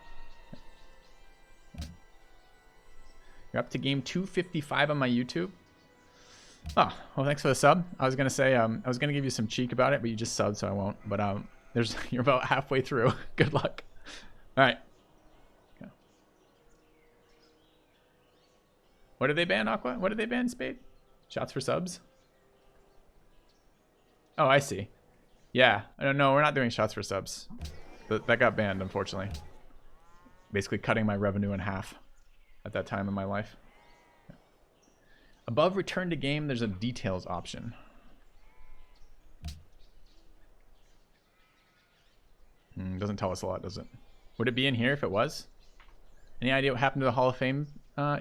Okay. You're up to game 255 on my YouTube. Oh, well, thanks for the sub. I was gonna say I was gonna give you some cheek about it, but you just subbed, so I won't. But you're about halfway through. Good luck. All right. Okay. What did they ban, Aqua? What did they ban, Spade? Shots for subs? Oh, I see. Yeah. No, we're not doing shots for subs. That got banned, unfortunately. Basically cutting my revenue in half at that time in my life. Above return to game, there's a details option. Doesn't tell us a lot, does it? Would it be in here if it was? Any idea what happened to the Hall of Fame?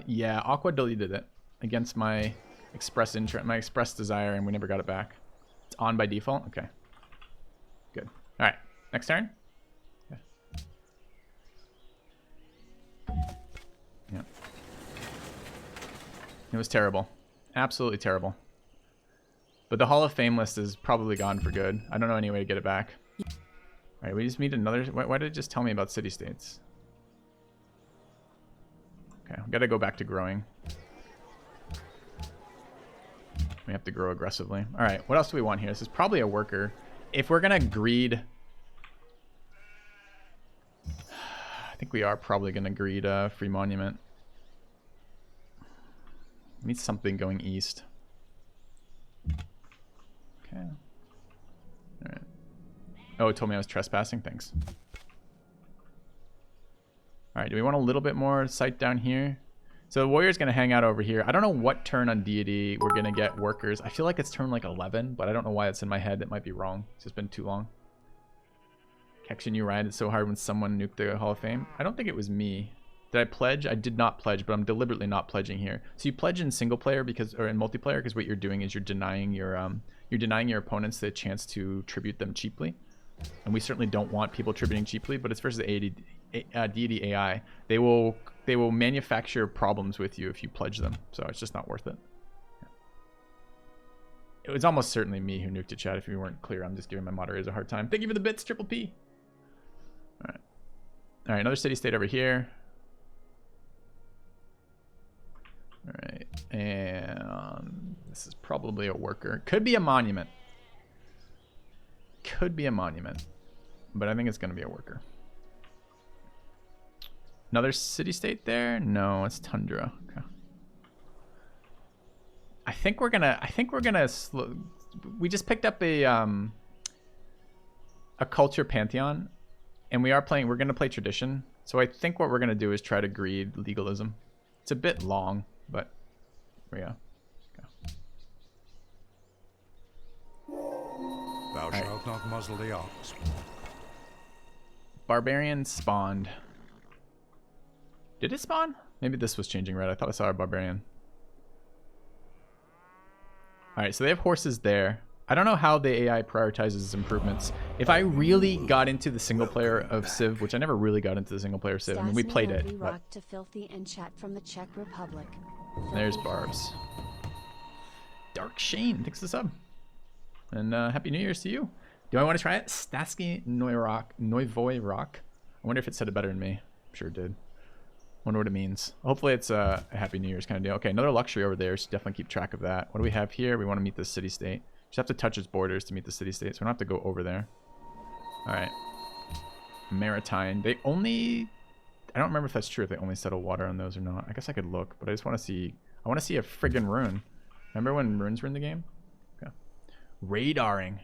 Yeah, Aqua deleted it against my express interest, my express desire, and we never got it back. It's on by default? Okay. Good. All right, next turn? Okay. Yeah. It was terrible. Absolutely terrible. But the Hall of Fame list is probably gone for good. I don't know any way to get it back. Alright, we just need another... Why did it just tell me about city-states? Okay, we gotta go back to growing. We have to grow aggressively. Alright, what else do we want here? This is probably a worker. If we're gonna greed... I think we are probably gonna greed Free Monument. We need something going east. Okay. Alright. Oh, it told me I was trespassing. Thanks. Alright, do we want a little bit more sight down here? So the warrior's going to hang out over here. I don't know what turn on deity we're going to get workers. I feel like it's turn like 11, but I don't know why it's in my head. It might be wrong. It's just been too long. Kection, you ride it so hard when someone nuked the Hall of Fame. I don't think it was me. Did I pledge? I did not pledge, but I'm deliberately not pledging here. So you pledge in single player or in multiplayer because what you're doing is you're denying your opponents the chance to tribute them cheaply. And we certainly don't want people tributing cheaply, but it's versus the deity AI. They will manufacture problems with you if you pledge them. So it's just not worth it. It was almost certainly me who nuked it, chat. If you weren't clear, I'm just giving my moderators a hard time. Thank you for the bits, Triple P. All right, another city-state over here. All right, and this is probably a worker. Could be a monument. Could be a monument, but I think it's going to be a worker. Another city-state there? No, it's tundra. Okay. I think we're gonna we just picked up a culture pantheon, and we're gonna play tradition. So I think what we're gonna do is try to greed legalism. It's a bit long, but here we go. Thou shalt not muzzle the ox. Barbarian spawned. Did it spawn? Maybe this was changing red. I thought I saw a barbarian. Alright, so they have horses there. I don't know how the AI prioritizes improvements. If I really got into the single player of Civ, which I never really got into the single player of Civ, I mean, we played it. But... to filthy and chat from the Czech Republic. There's Barbs. Dark Shane, thanks for the sub. And Happy New Year's to you. Do I want to try it? Stasky Noivoy Rock. I wonder if it said it better than me. I'm sure it did. Wonder what it means. Hopefully it's a Happy New Year's kind of deal. Okay, another luxury over there, so definitely keep track of that. What do we have here? We want to meet the city-state. Just have to touch its borders to meet the city-state, so we don't have to go over there. Alright. Maritime. They only... I don't remember if that's true, if they only settle water on those or not. I guess I could look, but I just want to see... I want to see a friggin' rune. Remember when runes were in the game? Okay. Radaring.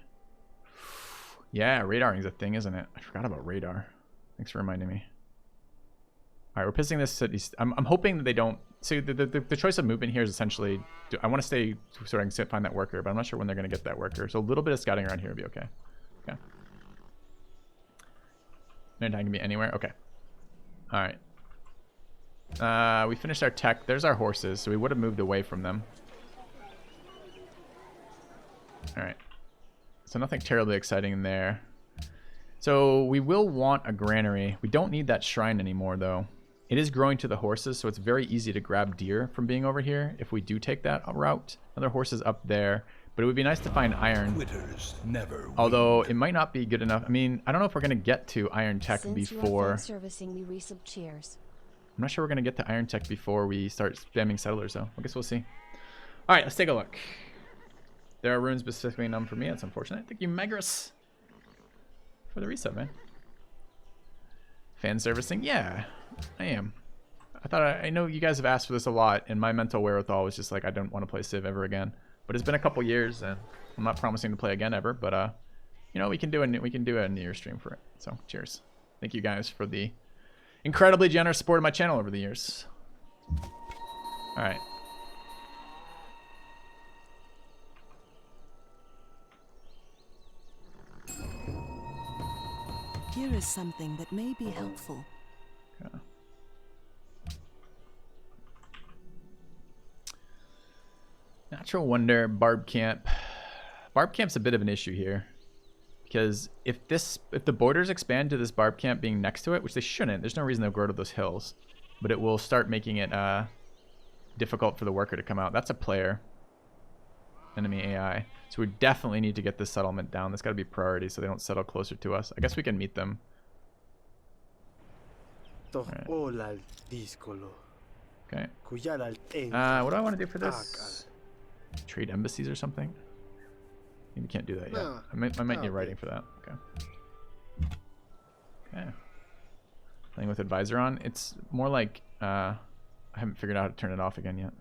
Yeah, radaring's a thing, isn't it? I forgot about radar. Thanks for reminding me. right, we're pissing this city. I'm hoping that they don't. See, the choice of movement here is essentially, I want to stay so I can find that worker, but I'm not sure when they're going to get that worker. So a little bit of scouting around here would be okay. Okay. No time can be anywhere. Okay. All right. We finished our tech. There's our horses, so we would have moved away from them. All right. So nothing terribly exciting in there. So we will want a granary. We don't need that shrine anymore, though. It is growing to the horses, so it's very easy to grab deer from being over here if we do take that route. Another horse is up there, but it would be nice to find iron. Quitters never Although it might not be good enough. I mean, I don't know if we're going to get to iron tech Since before. you are servicing me resub cheers. I'm not sure we're going to get to iron tech before we start spamming settlers, though. I guess we'll see. All right, let's take a look. There are runes specifically none for me. That's unfortunate. Thank you, Megris, for the resub, man. Fan servicing? Yeah, I am. I know you guys have asked for this a lot, and my mental wherewithal was just like, I don't want to play Civ ever again. But it's been a couple years, and I'm not promising to play again ever. But you know, we can do a New Year stream for it. So cheers. Thank you guys for the incredibly generous support of my channel over the years. All right. Here is something that may be helpful. Okay. Natural Wonder, Barb Camp. Barb Camp's a bit of an issue here. Because if the borders expand to this Barb Camp being next to it, which they shouldn't, there's no reason they'll grow to those hills. But it will start making it difficult for the worker to come out. That's a player. Enemy AI. So we definitely need to get this settlement down. That's got to be priority so they don't settle closer to us. I guess we can meet them. Right. Okay. What do I want to do for this? Trade embassies or something? Maybe can't do that yet. I might need writing for that. Okay. Okay. Playing with advisor on. It's more like I haven't figured out how to turn it off again yet.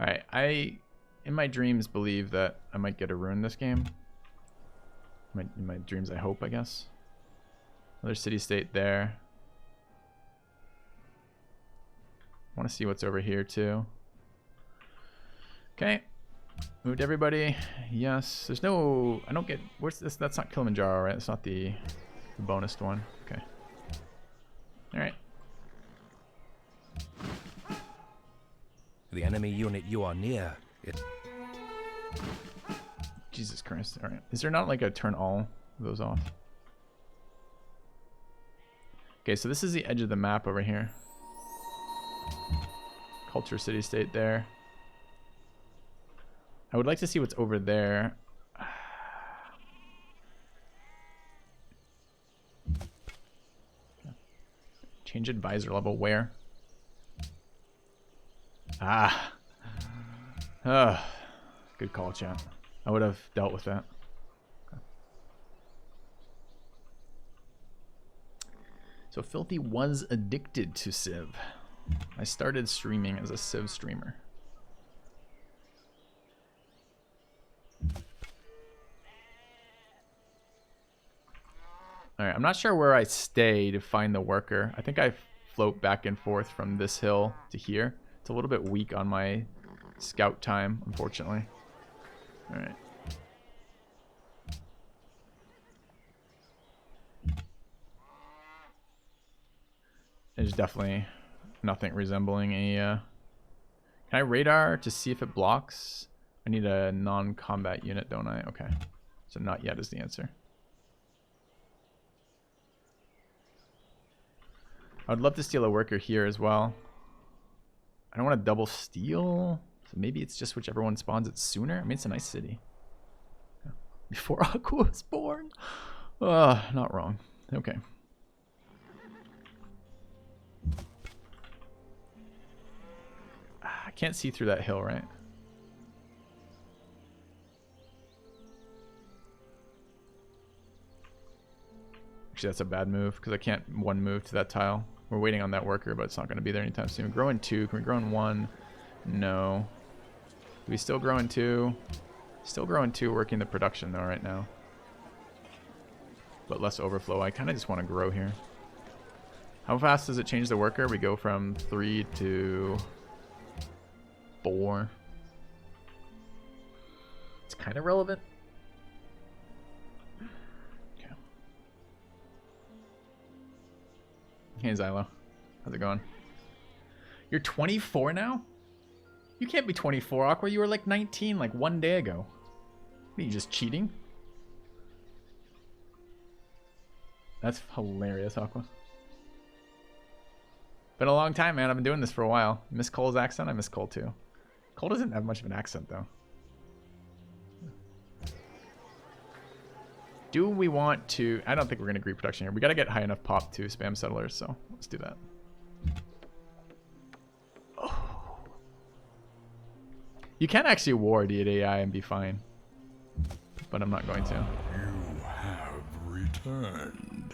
Alright, I in my dreams believe that I might get a rune this game. In my dreams I hope, I guess. Another city-state there. I want to see what's over here too. Okay. Moved everybody. Yes. There's no... I don't get... Where's this? That's not Kilimanjaro, right? That's not the bonus one. Okay. Alright. The enemy unit you are near. Jesus Christ. Alright. Is there not like a turn all of those off? Okay, so this is the edge of the map over here. Culture city state there. I would like to see what's over there. Change advisor level where? Ah. Good call, chat. I would have dealt with that. Okay. So Filthy was addicted to Civ. I started streaming as a Civ streamer. Alright, I'm not sure where I stay to find the worker. I think I float back and forth from this hill to here. It's a little bit weak on my scout time, unfortunately. Alright. There's definitely nothing resembling a... Can I radar to see if it blocks? I need a non-combat unit, don't I? Okay. So not yet is the answer. I would love to steal a worker here as well. I don't want to double steal. So maybe it's just whichever one spawns it sooner. I mean, it's a nice city. Before Aqua was born. Not wrong. Okay. I can't see through that hill, right? Actually, that's a bad move because I can't one move to that tile. We're waiting on that worker, but it's not going to be there anytime soon. Grow in 2. Can we grow in 1? No. Do we still grow in 2? Still grow in 2, working the production though right now. but less overflow. I kind of just want to grow here. How fast does it change the worker? We go from 3 to 4. It's kind of relevant. Okay. Hey, Xylo. How's it going? You're 24 now? You can't be 24, Aqua. You were like 19 like one day ago. What, are you just cheating? That's hilarious, Aqua. Been a long time, man. I've been doing this for a while. Miss Cole's accent? I miss Cole too. Cole doesn't have much of an accent though. Do we want to... I don't think we're going to agree production here. We got to get high enough pop to spam settlers, so let's do that. Oh. You can actually war DAI and be fine. But I'm not going to. You have returned.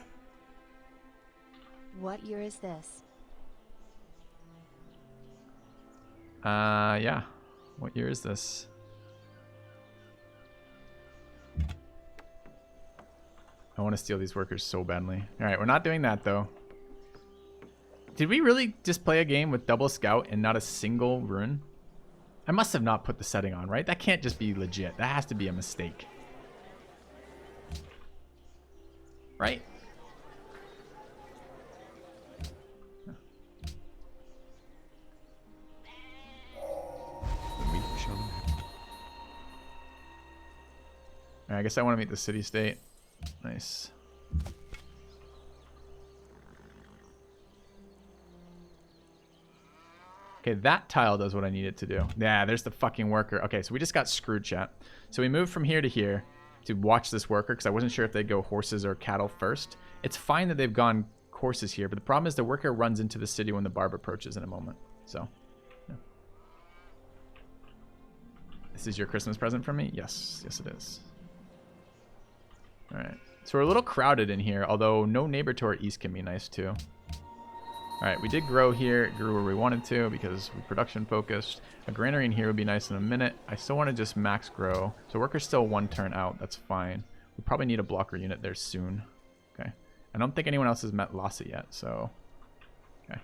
What year is this? Yeah. What year is this? I want to steal these workers so badly. Alright, we're not doing that though. Did we really just play a game with double scout and not a single rune? I must have not put the setting on, right? That can't just be legit. That has to be a mistake. Right? I guess I want to meet the city state. Nice. Okay, that tile does what I need it to do. Yeah, there's the fucking worker. Okay, so we just got screwed, chat. So we moved from here to here to watch this worker because I wasn't sure if they'd go horses or cattle first. It's fine that they've gone horses here, but the problem is the worker runs into the city when the barb approaches in a moment. So, yeah. This is your Christmas present from me? Yes, yes it is. Alright, so we're a little crowded in here, although no neighbor to our east can be nice too. Alright, we did grow here. It grew where we wanted to because we production focused. A granary in here would be nice in a minute. I still want to just max grow. So worker's still 1 turn out. That's fine. We probably need a blocker unit there soon. Okay. I don't think anyone else has met Lhasa yet, so... Okay.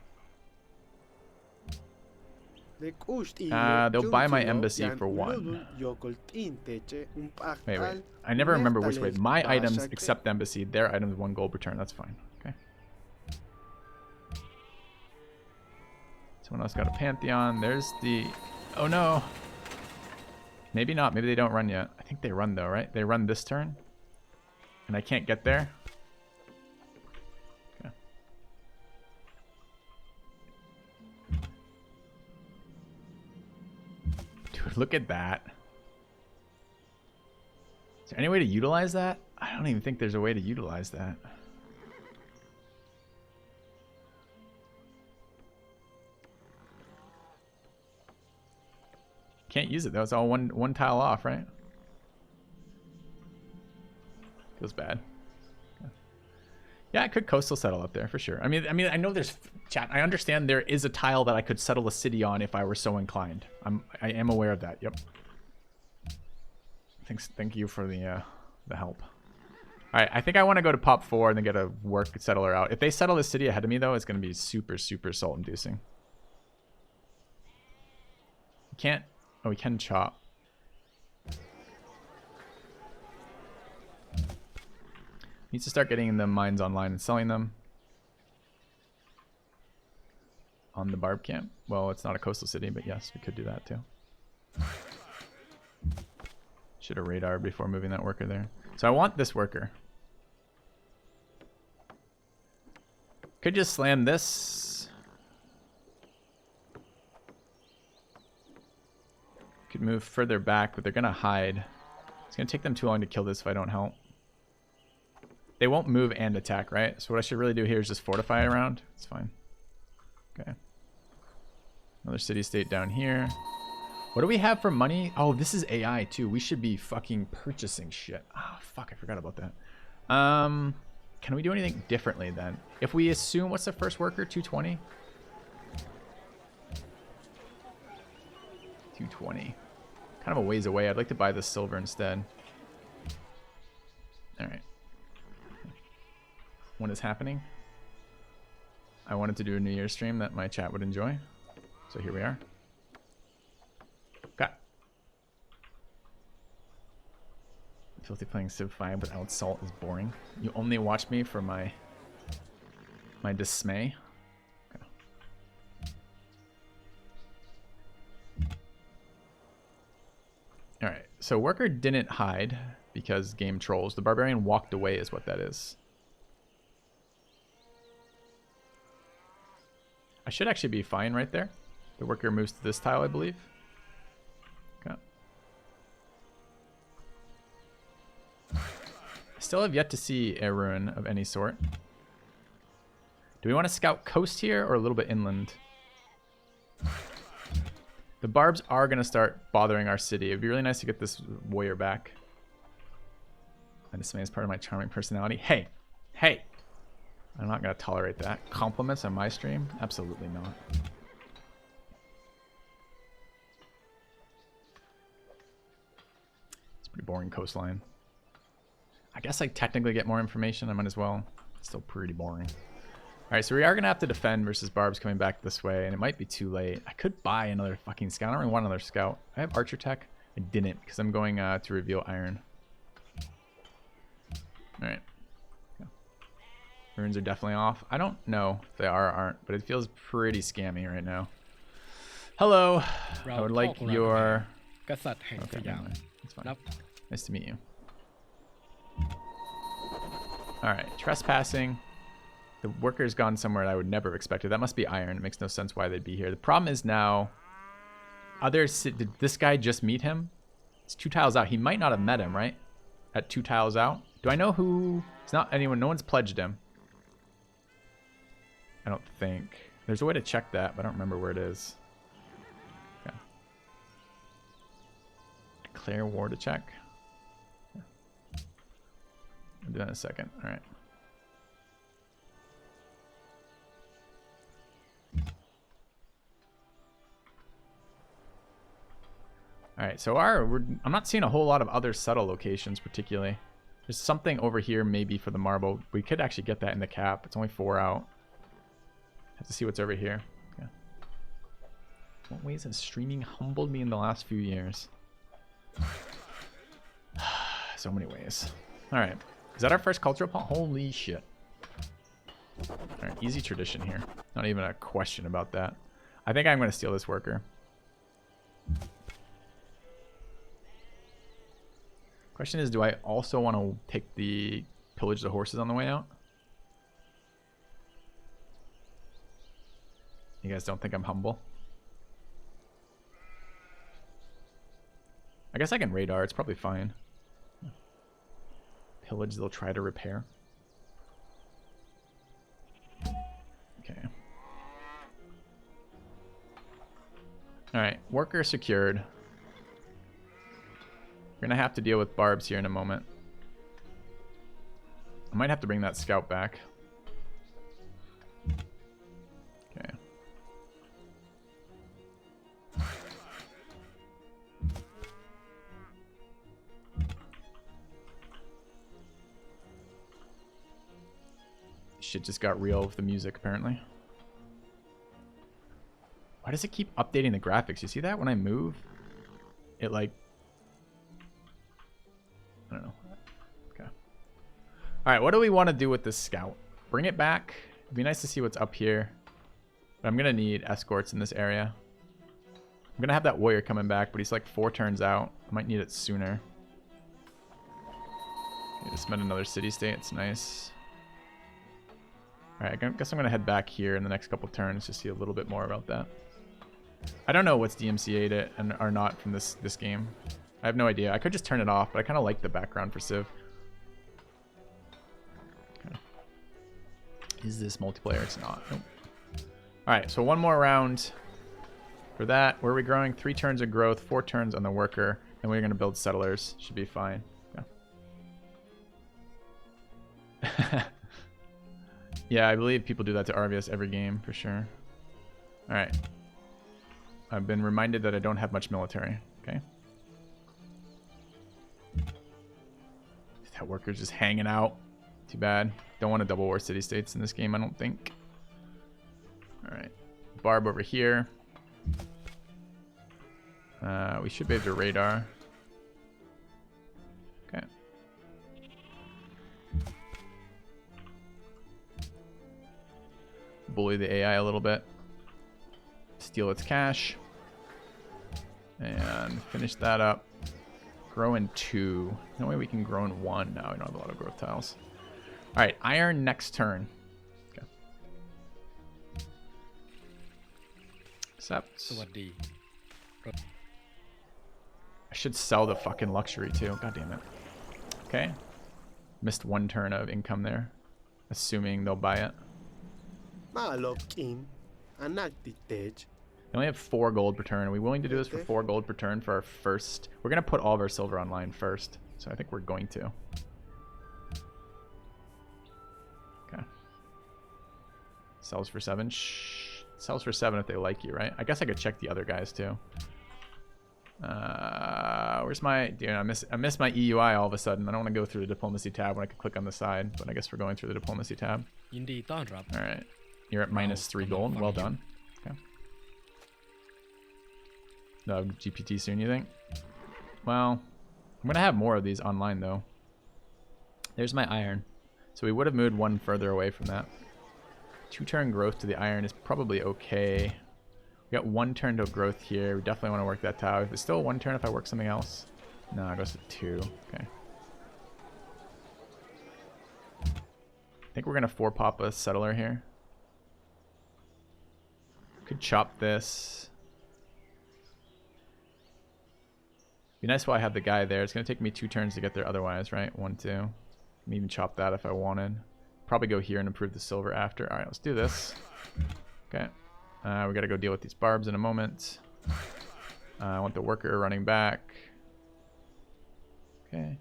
They'll buy my embassy for 1. Wait. I never remember which way. My items accept embassy. Their items 1 gold return. That's fine. Okay. Someone else got a Pantheon. There's the... Oh no. Maybe not. Maybe they don't run yet. I think they run though, right? They run this turn. And I can't get there. Okay. Dude, look at that. Is there any way to utilize that? I don't even think there's a way to utilize that. Can't use it though. It's all one tile off, right? Feels bad. Yeah, I could coastal settle up there for sure. I mean, I know there's chat. I understand there is a tile that I could settle a city on if I were so inclined. I am aware of that. Yep. Thank you for the help. All right, I think I want to go to pop 4 and then get a work settler out. If they settle the city ahead of me though, it's going to be super salt inducing. You can't. Oh, we can chop. Needs to start getting the mines online and selling them. On the barb camp. Well, it's not a coastal city, but yes, we could do that too. Should have radar before moving that worker there. So I want this worker. Could just slam this. Could move further back, but they're going to hide. It's going to take them too long to kill this if I don't help. They won't move and attack, right? So what I should really do here is just fortify around. It's fine. Okay. Another city-state down here. What do we have for money? Oh, this is AI too. We should be fucking purchasing shit. Oh, fuck, I forgot about that. Can we do anything differently then? If we assume, what's the first worker? 220? 220. Kind of a ways away. I'd like to buy the silver instead. Alright. when it's happening. I wanted to do a New Year's stream that my chat would enjoy. So here we are. Okay. Filthy playing Civ 5 without salt is boring. You only watch me for my dismay. Okay. Alright, so Worker didn't hide because game trolls. The Barbarian walked away is what that is. I should actually be fine right there. The Worker moves to this tile, I believe. Okay. I still have yet to see a ruin of any sort. Do we want to scout coast here or a little bit inland? The barbs are going to start bothering our city. It'd be really nice to get this warrior back. And this man is part of my charming personality. Hey! Hey! I'm not going to tolerate that. Compliments on my stream? Absolutely not. It's a pretty boring coastline. I guess I technically get more information. I might as well. It's still pretty boring. Alright, so we are going to have to defend versus barbs coming back this way, and it might be too late. I could buy another fucking scout. I don't really want another scout. I have archer tech. I didn't, because I'm going to reveal iron. Alright. Yeah. Runes are definitely off. I don't know if they are or aren't, but it feels pretty scammy right now. Hello. I would like your... Okay, never mind. That's fine. Nice to meet you. Alright, trespassing. The Worker's gone somewhere I would never have expected. That must be iron. It makes no sense why they'd be here. The problem is now... Did this guy just meet him? It's 2 tiles out. He might not have met him, right? At 2 tiles out. Do I know who... It's not anyone. No one's pledged him. I don't think. There's a way to check that, but I don't remember where it is. Okay. Declare war to check. Okay. I'll do that in a second. All right. Alright, so I'm not seeing a whole lot of other subtle locations particularly. There's something over here maybe for the marble. We could actually get that in the cap. It's only 4 out. Have to see what's over here. Okay. What ways has streaming humbled me in the last few years? So many ways. Alright. Is that our first cultural pawn? Holy shit. Alright, easy tradition here. Not even a question about that. I think I'm going to steal this worker. Question is, do I also want to take the pillage the horses on the way out? You guys don't think I'm humble? I guess I can radar. It's probably fine. Pillage they'll try to repair. Okay. Alright, worker secured. We're gonna have to deal with barbs here in a moment. I might have to bring that scout back. Okay. Shit just got real with the music apparently. Why does it keep updating the graphics? You see that when I move? It like... I don't know. Okay. Alright, what do we want to do with this scout? Bring it back. It'd be nice to see what's up here. But I'm going to need escorts in this area. I'm going to have that warrior coming back, but he's like 4 turns out. I might need it sooner. Okay, just met another city-state. It's nice. Alright, I guess I'm going to head back here in the next couple turns to see a little bit more about that. I don't know what's DMCA'd it and are not from this game. I have no idea. I could just turn it off, but I kind of like the background for Civ. Okay. Is this multiplayer? It's not. Nope. Alright, so one more round for that. Where are we growing? 3 turns of growth, 4 turns on the worker, and we're going to build settlers. Should be fine. Yeah. Yeah, I believe people do that to RVS every game, for sure. Alright. I've been reminded that I don't have much military. Okay. That worker's just hanging out. Too bad. Don't want to double war city-states in this game, I don't think. Alright. Barb over here. We should be able to radar. Okay. Bully the AI a little bit. Steal its cash. And finish that up. Grow in 2. No way we can grow in 1. No, we don't have a lot of growth tiles. Alright, iron next turn. Okay. Accept. I should sell the fucking luxury too. God damn it. Okay. Missed 1 turn of income there. Assuming they'll buy it. They only have 4 gold per turn. Are we willing to do this for 4 gold per turn for our first? We're going to put all of our silver online first. So I think we're going to. Okay. Sells for 7. Shh. Sells for 7 if they like you, right? I guess I could check the other guys too. Where's my... Dude, I miss my EUI all of a sudden. I don't want to go through the diplomacy tab when I could click on the side. But I guess we're going through the diplomacy tab. Alright. You're at minus 3 gold. Well done. Okay. No GPT soon, you think? Well, I'm going to have more of these online, though. There's my iron. So we would have moved 1 further away from that. 2-turn growth to the iron is probably okay. We got 1 turn to growth here. We definitely want to work that tower. Is it still 1 turn if I work something else? No, it goes to 2. Okay. I think we're going to 4-pop a settler here. Could chop this. Be nice while I have the guy there. It's going to take me 2 turns to get there otherwise, right? 1, 2. Can even chop that if I wanted. Probably go here and improve the silver after. Alright, let's do this. Okay. We got to go deal with these barbs in a moment. I want the worker running back. Okay.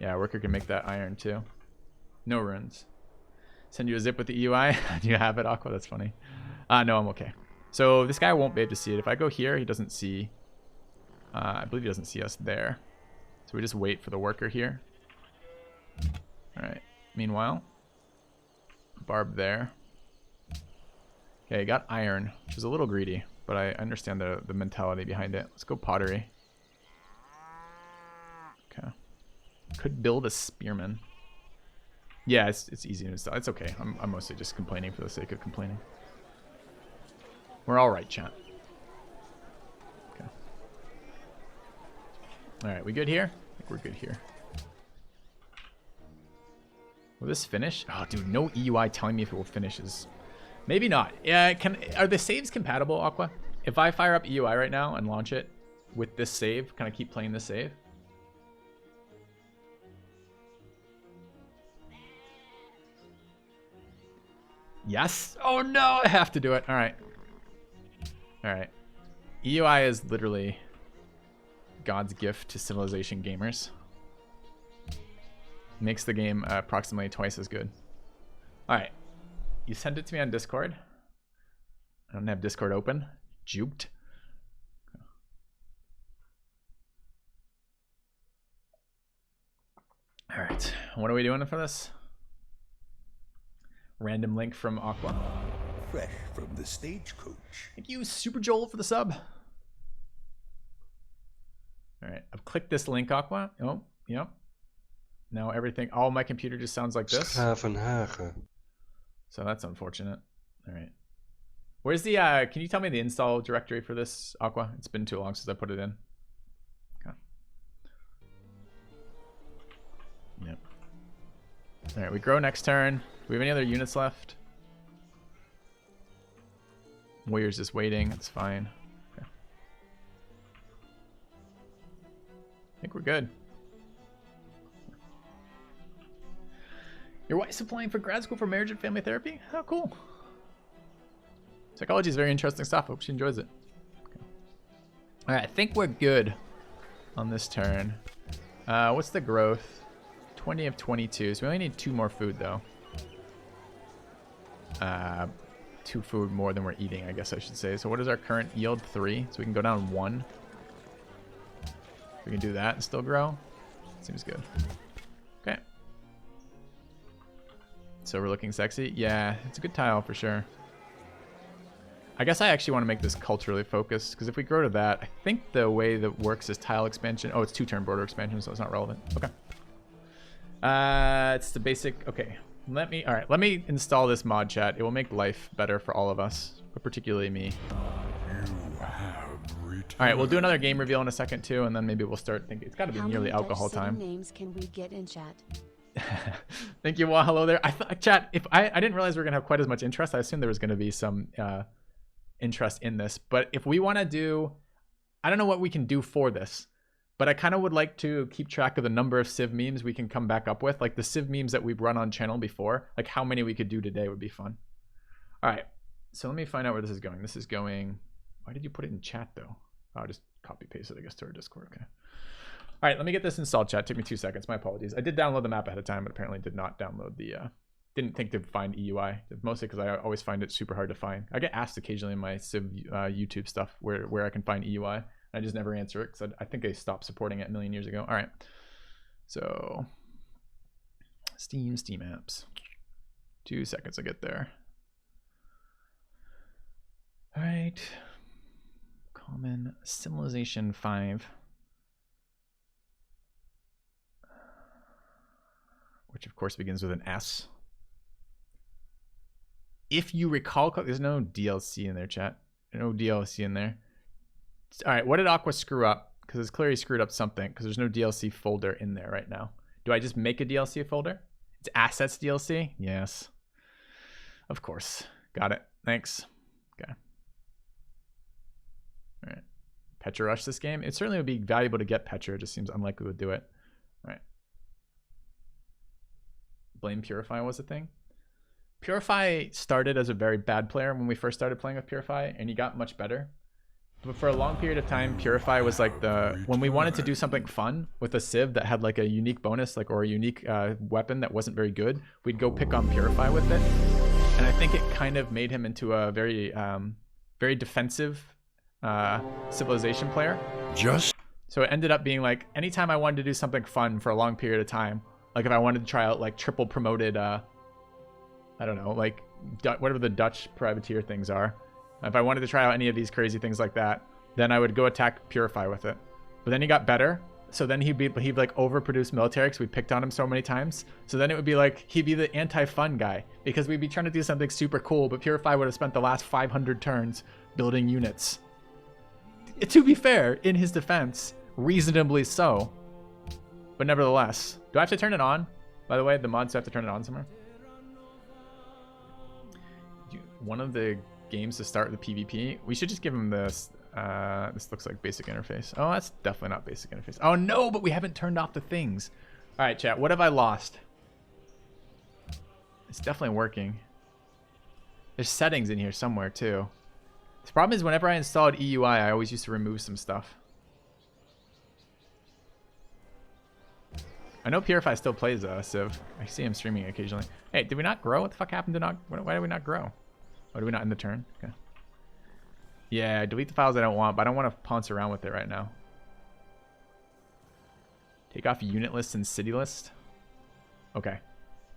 Yeah, worker can make that iron too. No runes. Send you a zip with the EUI. Do you have it, Aqua? That's funny. No, I'm okay. So this guy won't be able to see it. If I go here, he doesn't see... I believe he doesn't see us there. So we just wait for the worker here. Alright. Meanwhile, barb there. Okay, got iron, which is a little greedy, but I understand the mentality behind it. Let's go pottery. Okay. Could build a spearman. Yeah, it's easy to install. It's okay. I'm mostly just complaining for the sake of complaining. We're all right, chat. Okay. All right, we good here? I think we're good here. Will this finish? Oh, dude, no EUI telling me if it will finish is... Maybe not. Yeah, are the saves compatible, Aqua? If I fire up EUI right now and launch it with this save, can I keep playing this save? Yes. Oh no, I have to do it. All right. All right. EUI is literally God's gift to civilization gamers. Makes the game approximately twice as good. All right. You sent it to me on Discord. I don't have Discord open. Juked. All right. What are we doing for this? Random link from Aqua. Fresh from the stagecoach. Thank you, Super Joel, for the sub. All right. I've clicked this link, Aqua. Oh, yep. Now everything, all my computer just sounds like this. So that's unfortunate. All right. Where's the, can you tell me the install directory for this, Aqua? It's been too long since I put it in. Okay. Yep. All right, we grow next turn. Do we have any other units left? Warrior's just waiting. That's fine. Okay. I think we're good. Your wife's applying for grad school for marriage and family therapy? How cool. Psychology is very interesting stuff. Hope she enjoys it. Okay. All right, I think we're good on this turn. What's the growth? 20 of 22. So we only need 2 more food, though. 2 food more than we're eating, I guess I should say. So what is our current yield? 3. So we can go down 1. We can do that and still grow. Seems good. Okay. So we're looking sexy. Yeah, it's a good tile for sure. I guess I actually want to make this culturally focused, because if we grow to that, I think the way that works is tile expansion. Oh, it's 2-turn border expansion, so it's not relevant. Okay. It's the basic. Okay. Let me install this mod, chat. It will make life better for all of us, but particularly me. All right, we'll do another game reveal in a second too, and then maybe we'll start thinking. It's got to be nearly alcohol time. Names can we get in chat? Thank you. Well, hello there. Chat. If I didn't realize we were gonna have quite as much interest. I assumed there was gonna be some interest in this, but if we want to do, I don't know what we can do for this, but I kind of would like to keep track of the number of Civ memes we can come back up with, like the Civ memes that we've run on channel before, like how many we could do today would be fun. All right, so let me find out where this is going. This is going, why did you put it in chat though? Oh, I'll just copy paste it, I guess, to our Discord. Okay. All right, let me get this installed, chat. Took me 2 seconds. My apologies. I did download the map ahead of time, but apparently did not download the didn't think to find EUI, mostly because I always find it super hard to find. I get asked occasionally in my Civ YouTube stuff where I can find EUI. I just never answer it because I think they stopped supporting it a million years ago. All right, so Steam apps. 2 seconds, I get there. All right, common Civilization 5, which of course begins with an S. If you recall, there's no DLC in there, chat. No DLC in there. All right, what did Aqua screw up? Because it's clearly screwed up something, because there's no DLC folder in there right now. Do I just make a DLC folder? It's assets DLC? Yes. Of course. Got it. Thanks. Okay. All right. Petra rush this game? It certainly would be valuable to get Petra. It just seems unlikely we would do it. All right. Blame Purify was a thing. Purify started as a very bad player when we first started playing with Purify, and he got much better. But for a long period of time, Purify was like when we wanted to do something fun with a Civ that had like a unique bonus, like, or a unique weapon that wasn't very good, we'd go pick on Purify with it. And I think it kind of made him into a very, very defensive Civilization player. So it ended up being like, anytime I wanted to do something fun for a long period of time, like if I wanted to try out like triple promoted, I don't know, like whatever the Dutch privateer things are. If I wanted to try out any of these crazy things like that, then I would go attack Purify with it. But then he got better. So then he'd like overproduce military because we picked on him so many times. So then it would be like, he'd be the anti-fun guy because we'd be trying to do something super cool, but Purify would have spent the last 500 turns building units. To be fair, in his defense, reasonably so. But nevertheless, do I have to turn it on? By the way, the mods have to turn it on somewhere. One of the games to start the PvP. We should just give him this. This looks like basic interface. Oh, that's definitely not basic interface. Oh no, but we haven't turned off the things. All right, chat. What have I lost? It's definitely working. There's settings in here somewhere too. The problem is whenever I installed EUI, I always used to remove some stuff. I know Purify still plays Civ. I see him streaming occasionally. Hey, did we not grow? What the fuck happened to not? Why did we not grow? Oh, did we not end the turn? Okay. Yeah, delete the files I don't want, but I don't want to pounce around with it right now. Take off unit list and city list. Okay.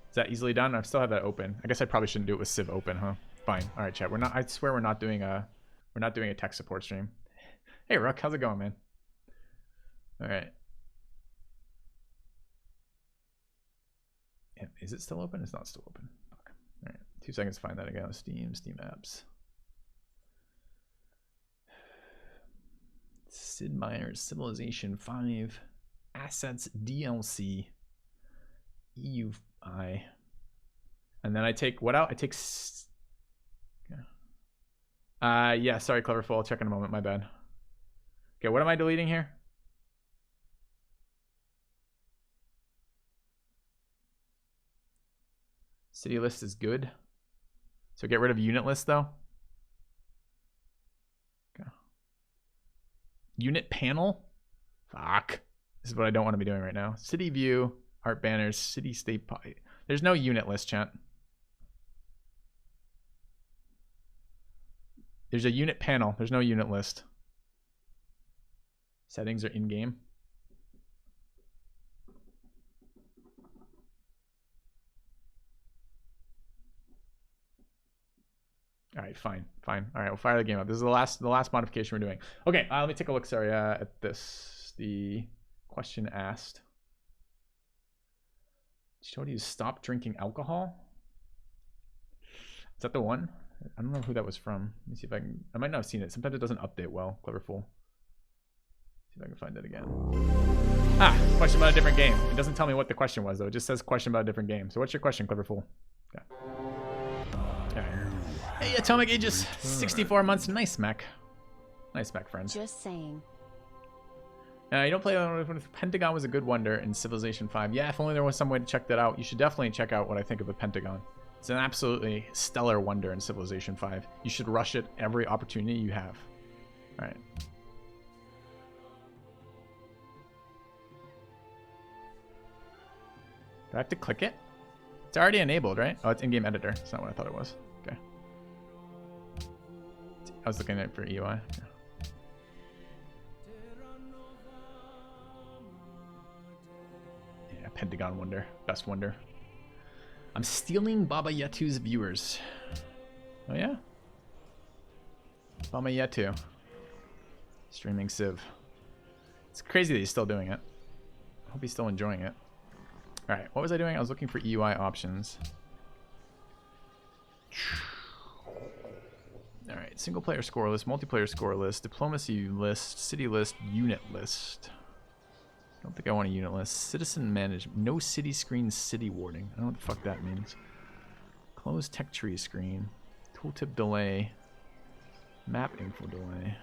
Is that easily done? I still have that open. I guess I probably shouldn't do it with Civ open, huh? Fine. All right, chat. We're not. I swear we're not doing a tech support stream. Hey, Rook, how's it going, man? All right. Yeah, is it still open? It's not still open. Okay. All right. 2 seconds to find that again. Steam apps. Sid Meier's Civilization 5 Assets DLC EUI. And then I take what out? I take. Yeah, sorry, Cleverful. I'll check in a moment. My bad. Okay, what am I deleting here? City list is good. So get rid of unit list though. Okay. Unit panel? Fuck. This is what I don't want to be doing right now. City view, art banners, city state. There's no unit list, chat. There's a unit panel. There's no unit list. Settings are in game. All right, fine. All right, we'll fire the game up. This is the last modification we're doing. Okay, let me take a look, sorry, at this. The question asked. She told you to stop drinking alcohol? Is that the one? I don't know who that was from. Let me see if I can. I might not have seen it. Sometimes it doesn't update well. Clever fool. See if I can find it again. Ah, question about a different game. It doesn't tell me what the question was, though. It just says question about a different game. So what's your question, Clever fool? Okay. Okay. Hey, Atomic Aegis. 64 months. Nice, Mac. Nice, Mac, friend. Just saying. You don't play Pentagon was a good wonder in Civilization 5. Yeah, if only there was some way to check that out. You should definitely check out what I think of a Pentagon. It's an absolutely stellar wonder in Civilization 5. You should rush it every opportunity you have. All right. Do I have to click it? It's already enabled, right? Oh, it's in-game editor. It's not what I thought it was. Okay. I was looking at it for EUI. Yeah. Pentagon wonder. Best wonder. I'm stealing Baba Yetu's viewers. Oh yeah? Baba Yetu. Streaming Civ. It's crazy that he's still doing it. I hope he's still enjoying it. Alright, what was I doing? I was looking for EUI options. Alright, single player score list, multiplayer score list, diplomacy list, city list, unit list. I don't think I want a unit list. Citizen management. No city screen city warding. I don't know what the fuck that means. Close tech tree screen. Tooltip delay. Map info delay.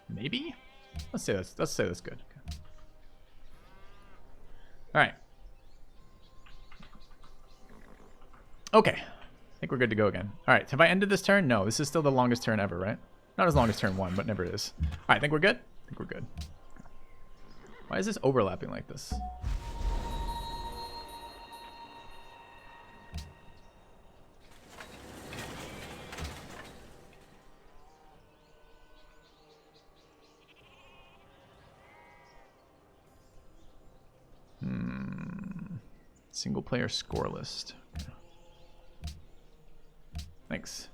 Maybe? Let's say that's good. Okay. Alright. Okay. I think we're good to go again. Alright, have I ended this turn? No, this is still the longest turn ever, right? Not as long as turn 1, but never is. Alright, I think we're good? I think we're good. Why is this overlapping like this? Single player score list. Okay. Thanks.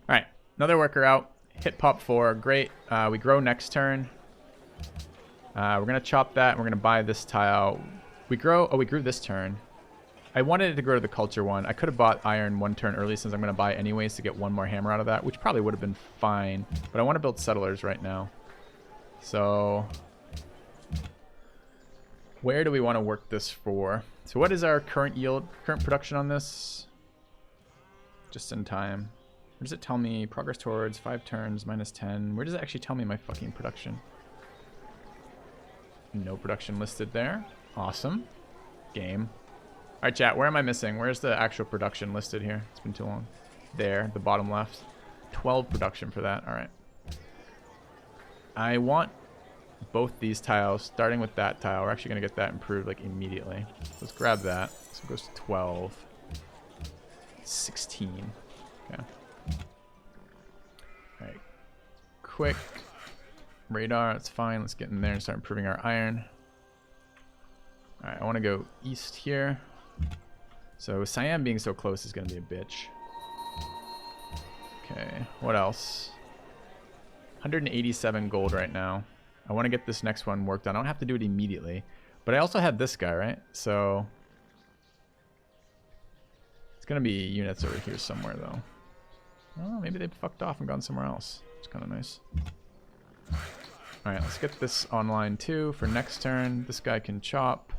Alright. Another worker out. Hit pop 4. Great. We grow next turn. We're going to chop that. And we're going to buy this tile. We grow. Oh, we grew this turn. I wanted it to grow to the culture one. I could have bought iron one turn early since I'm going to buy anyways to get one more hammer out of that, which probably would have been fine. But I want to build settlers right now. So where do we want to work this for? So what is our current yield, current production on this? Just in time. Where does it tell me? Progress towards 5 turns, -10. Where does it actually tell me my fucking production? No production listed there. Awesome. Game. Alright, chat, where am I missing? Where's the actual production listed here? It's been too long. There, the bottom left. 12 production for that. Alright. I want both these tiles, starting with that tile. We're actually going to get that improved like immediately. Let's grab that. So it goes to 12. 16. Okay. Alright. Quick. Radar, that's fine. Let's get in there and start improving our iron. Alright, I want to go east here. So Siam being so close is going to be a bitch. Okay, what else? 187 gold right now. I want to get this next one worked on. I don't have to do it immediately. But I also have this guy, right? So it's going to be units over here somewhere, though. Oh, maybe they fucked off and gone somewhere else. It's kind of nice. Alright, let's get this online too for next turn. This guy can chop.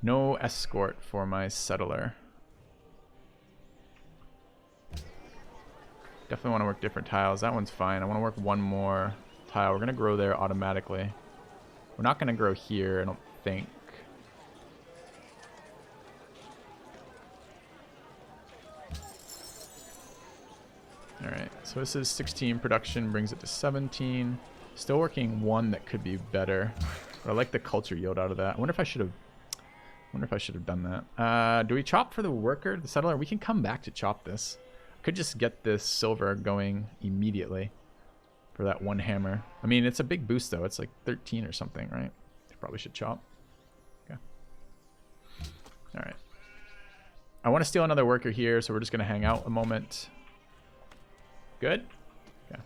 No escort for my settler. Definitely want to work different tiles. That one's fine. I want to work one more tile. We're going to grow there automatically. We're not going to grow here, I don't think. Alright, so this is 16 production, brings it to 17. Still working one that could be better. But I like the culture yield out of that. I wonder if I should have done that. Do we chop for the worker, the settler? We can come back to chop this. I could just get this silver going immediately for that one hammer. I mean, it's a big boost though. It's like 13 or something, right? Probably should chop. Okay. Alright. I want to steal another worker here, so we're just going to hang out a moment. Good? Yeah.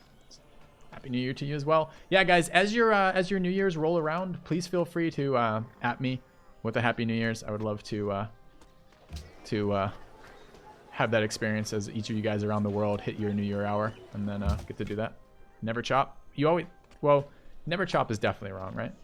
Happy New Year to you as well. Yeah, guys, as your New Year's roll around, please feel free to at me with a Happy New Year's. I would love to have that experience as each of you guys around the world hit your New Year hour, and then get to do that. Never chop. You always, well, never chop is definitely wrong, right?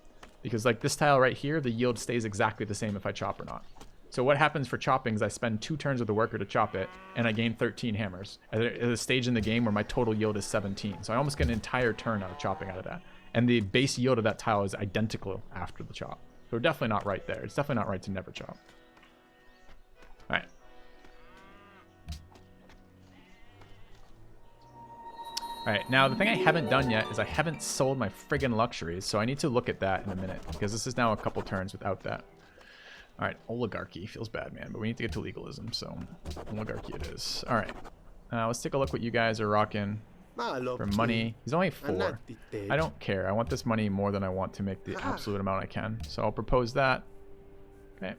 Because like this tile right here, the yield stays exactly the same if I chop or not. So what happens for chopping is I spend 2 turns with the worker to chop it, and I gain 13 hammers. At a stage in the game where my total yield is 17. So I almost get an entire turn out of chopping out of that. And the base yield of that tile is identical after the chop. So we're definitely not right there. It's definitely not right to never chop. All right. All right, now the thing I haven't done yet is I haven't sold my friggin' luxuries, so I need to look at that in a minute, because this is now a couple turns without that. All right, oligarchy feels bad, man, but we need to get to legalism, so oligarchy it is. All right, let's take a look what you guys are rocking for money. He's only 4. I don't care. I want this money more than I want to make the absolute amount I can, so I'll propose that. Okay.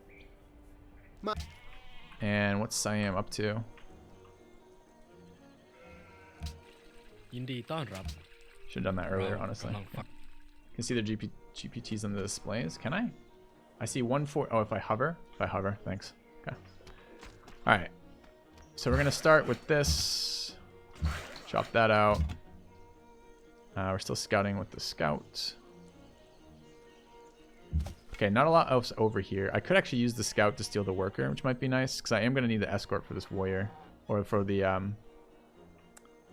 And what's Siam up to? Should have done that earlier, honestly. You can see the GPTs on the displays. Can I? I see 1-4. Oh, if I hover? If I hover, thanks. Okay. All right. So we're going to start with this. Chop that out. We're still scouting with the scout. Okay, not a lot else over here. I could actually use the scout to steal the worker, which might be nice, because I am going to need the escort for this warrior. Or for the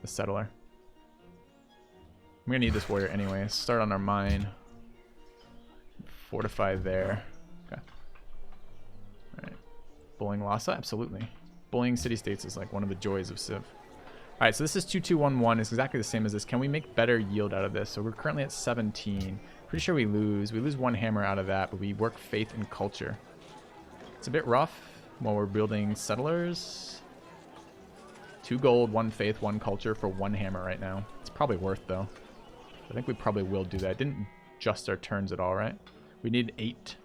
settler. I'm gonna need this warrior anyway. Start on our mine. Fortify there. Okay. Alright. Bullying Lhasa? Absolutely. Bullying city-states is like one of the joys of Civ. Alright, so this is 2211. It's exactly the same as this. Can we make better yield out of this? So we're currently at 17. Pretty sure we lose. We lose 1 hammer out of that, but we work faith and culture. It's a bit rough while we're building settlers. 2 gold, 1 faith, 1 culture for 1 hammer right now. It's probably worth though. I think we probably will do that. It didn't adjust our turns at all, right? We need 8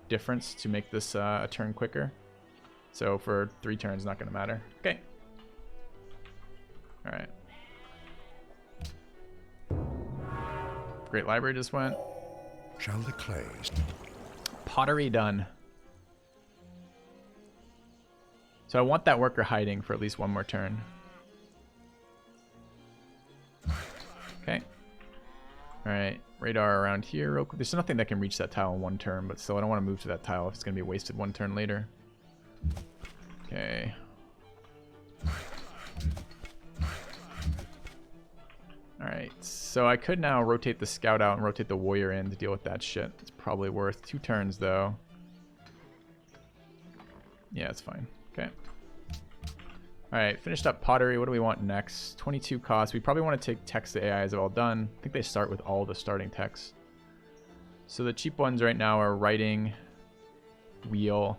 difference to make this a turn quicker. So for 3 turns, not going to matter. Okay. All right. Great library just went. Shall the clays? Pottery done. So I want that worker hiding for at least 1 more turn. Okay. Alright, radar around here real quick. There's nothing that can reach that tile in 1 turn, but still I don't want to move to that tile if it's going to be wasted 1 turn later. Okay. Alright, so I could now rotate the scout out and rotate the warrior in to deal with that shit. It's probably worth 2 turns though. Yeah, it's fine. Okay. Alright, finished up pottery. What do we want next? 22 cost. We probably want to take techs the AIs are all done. I think they start with all the starting techs. So the cheap ones right now are writing, wheel,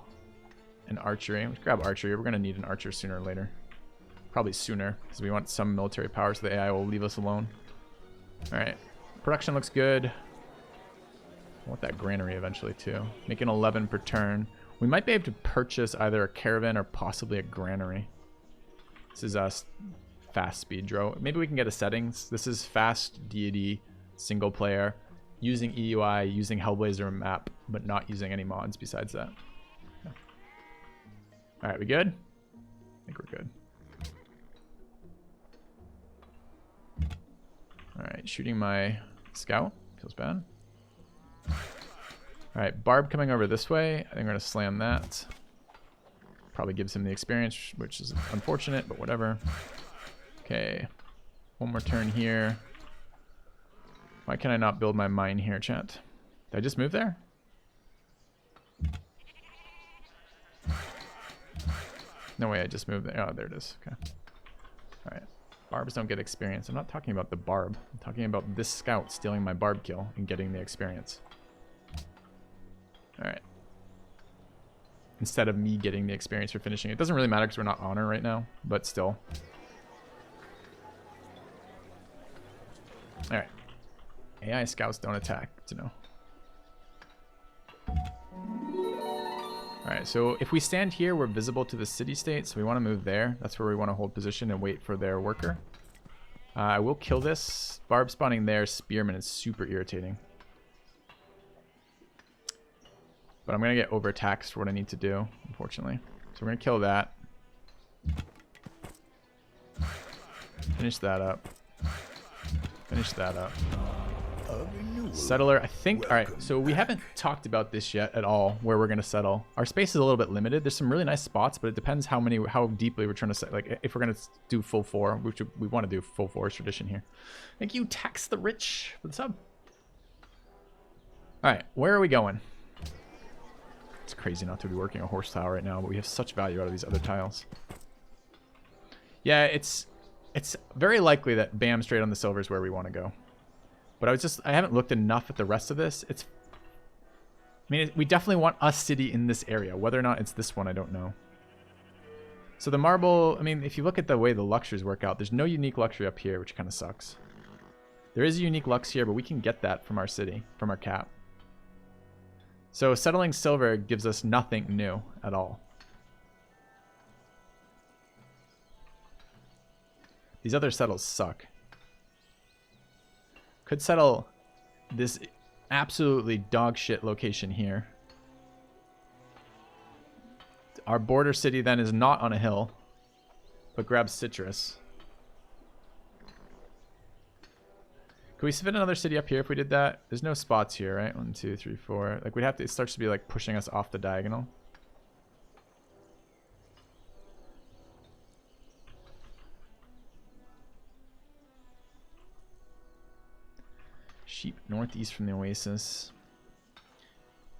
and archery. Let's grab archery. We're going to need an archer sooner or later. Probably sooner, because we want some military power so the AI will leave us alone. Alright. Production looks good. I want that granary eventually too. Making 11 per turn. We might be able to purchase either a caravan or possibly a granary. This is us fast speed draw. Maybe we can get a settings. This is fast deity single player using EUI, using Hellblazer map, but not using any mods besides that. Yeah. All right, we good? I think we're good. All right, shooting my scout feels bad. All right, Barb coming over this way. I think we're gonna slam that. Probably gives him the experience, which is unfortunate, but whatever. Okay, 1 more turn here. Why can I not build my mine here, chat? Did I just move there? No way, I just moved there. Oh, there it is. Okay. All right. Barbs don't get experience. I'm not talking about the barb. I'm talking about this scout stealing my barb kill and getting the experience. All right. Instead of me getting the experience for finishing it. It doesn't really matter because we're not honor right now, but still. All right. AI scouts don't attack. Good to know. All right, so if we stand here, we're visible to the city-state, so we want to move there. That's where we want to hold position and wait for their worker. I will kill this. Barb spawning there, Spearman is super irritating. But I'm going to get overtaxed for what I need to do, unfortunately. So we're going to kill that. Finish that up. Finish that up. Settler, I think. All right, so we haven't talked about this yet at all, where we're going to settle. Our space is a little bit limited. There's some really nice spots, but it depends how deeply we're trying to set. Like, if we're going to do full 4, which we want to do full 4 tradition here. Thank you, Tax the Rich, for the sub. All right, where are we going? It's crazy not to be working a horse tile right now, but we have such value out of these other tiles. Yeah, it's very likely that bam straight on the silver is where we want to go. But I haven't looked enough at the rest of this. We definitely want a city in this area. Whether or not it's this one, I don't know. So the marble, I mean, if you look at the way the luxuries work out, there's no unique luxury up here, which kind of sucks. There is a unique lux here, but we can get that from our city, from our cap. So settling silver gives us nothing new at all. These other settles suck. Could settle this absolutely dog shit location here. Our border city then is not on a hill, but grabs citrus. Could we fit another city up here if we did that? There's no spots here, right? 1, 2, 3, 4. Like, we'd have to, it starts to be like pushing us off the diagonal. Sheep northeast from the oasis.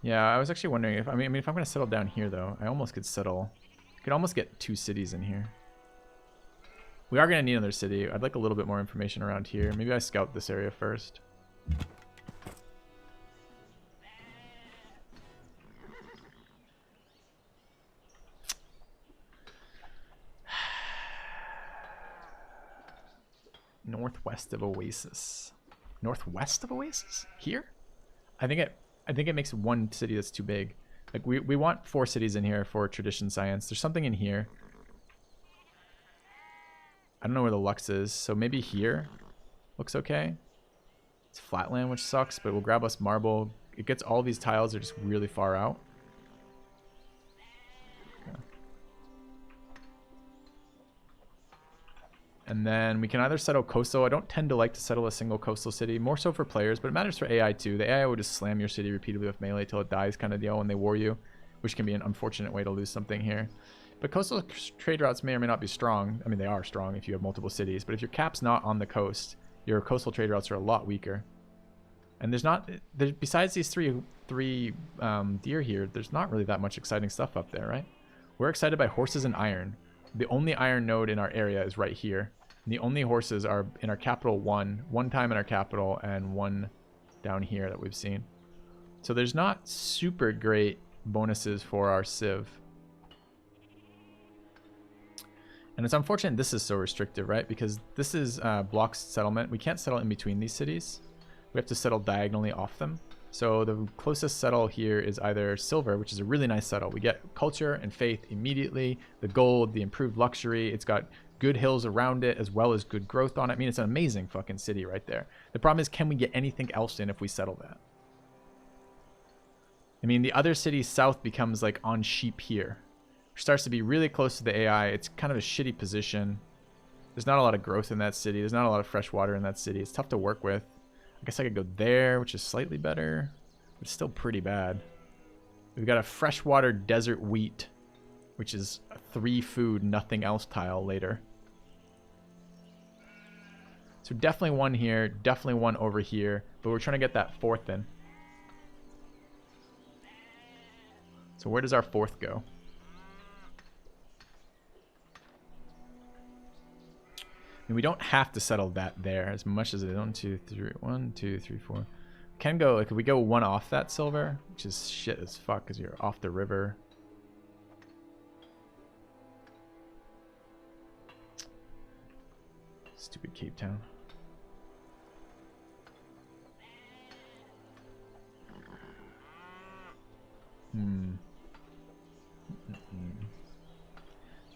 Yeah, I was actually wondering if, I mean, if I'm going to settle down here, though, I almost could settle. I could almost get 2 cities in here. We are going to need another city. I'd like a little bit more information around here. Maybe I scout this area first. Northwest of Oasis. Northwest of Oasis? Here? I think it makes one city that's too big. Like we want 4 cities in here for tradition science. There's something in here. I don't know where the Lux is, so maybe here looks okay. It's flatland, which sucks, but we'll grab us marble. It gets all these tiles are just really far out. Okay. And then we can either settle coastal. I don't tend to like to settle a single coastal city, more so for players, but it matters for AI too. The AI will just slam your city repeatedly with melee till it dies kind of deal when they war you, which can be an unfortunate way to lose something here. But coastal trade routes may or may not be strong. I mean, they are strong if you have multiple cities, but if your cap's not on the coast, your coastal trade routes are a lot weaker. And besides these three deer here, there's not really that much exciting stuff up there, right? We're excited by horses and iron. The only iron node in our area is right here. And the only horses are in our capital one time in our capital, and 1 down here that we've seen. So there's not super great bonuses for our civ. And it's unfortunate this is so restrictive, right? Because this is blocks settlement. We can't settle in between these cities. We have to settle diagonally off them. So the closest settle here is either silver, which is a really nice settle. We get culture and faith immediately. The gold, the improved luxury. It's got good hills around it as well as good growth on it. I mean, it's an amazing fucking city right there. The problem is, can we get anything else in if we settle that? I mean, the other city south becomes like on sheep here. Starts to be really close to the AI. It's kind of a shitty position. There's not a lot of growth in that city. There's not a lot of fresh water in that city. It's tough to work with. I guess I could go there, which is slightly better, but it's still pretty bad. We've got a freshwater desert wheat, which is a 3 food, nothing else tile later. So definitely one here, definitely one over here, but we're trying to get that 4th in. So where does our 4th go? I mean, we don't have to settle that there as much as it. 1, 2, 3, 1, 2, 3, 4. Can go, like, if we go 1 off that silver, which is shit as fuck because you're off the river. Stupid Cape Town.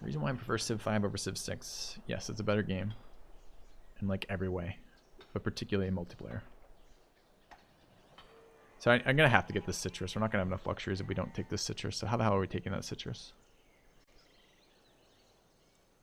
The reason why I prefer Civ 5 over Civ 6. Yes, it's a better game. In like every way. But particularly in multiplayer. So I'm going to have to get this citrus. We're not going to have enough luxuries if we don't take this citrus. So how the hell are we taking that citrus?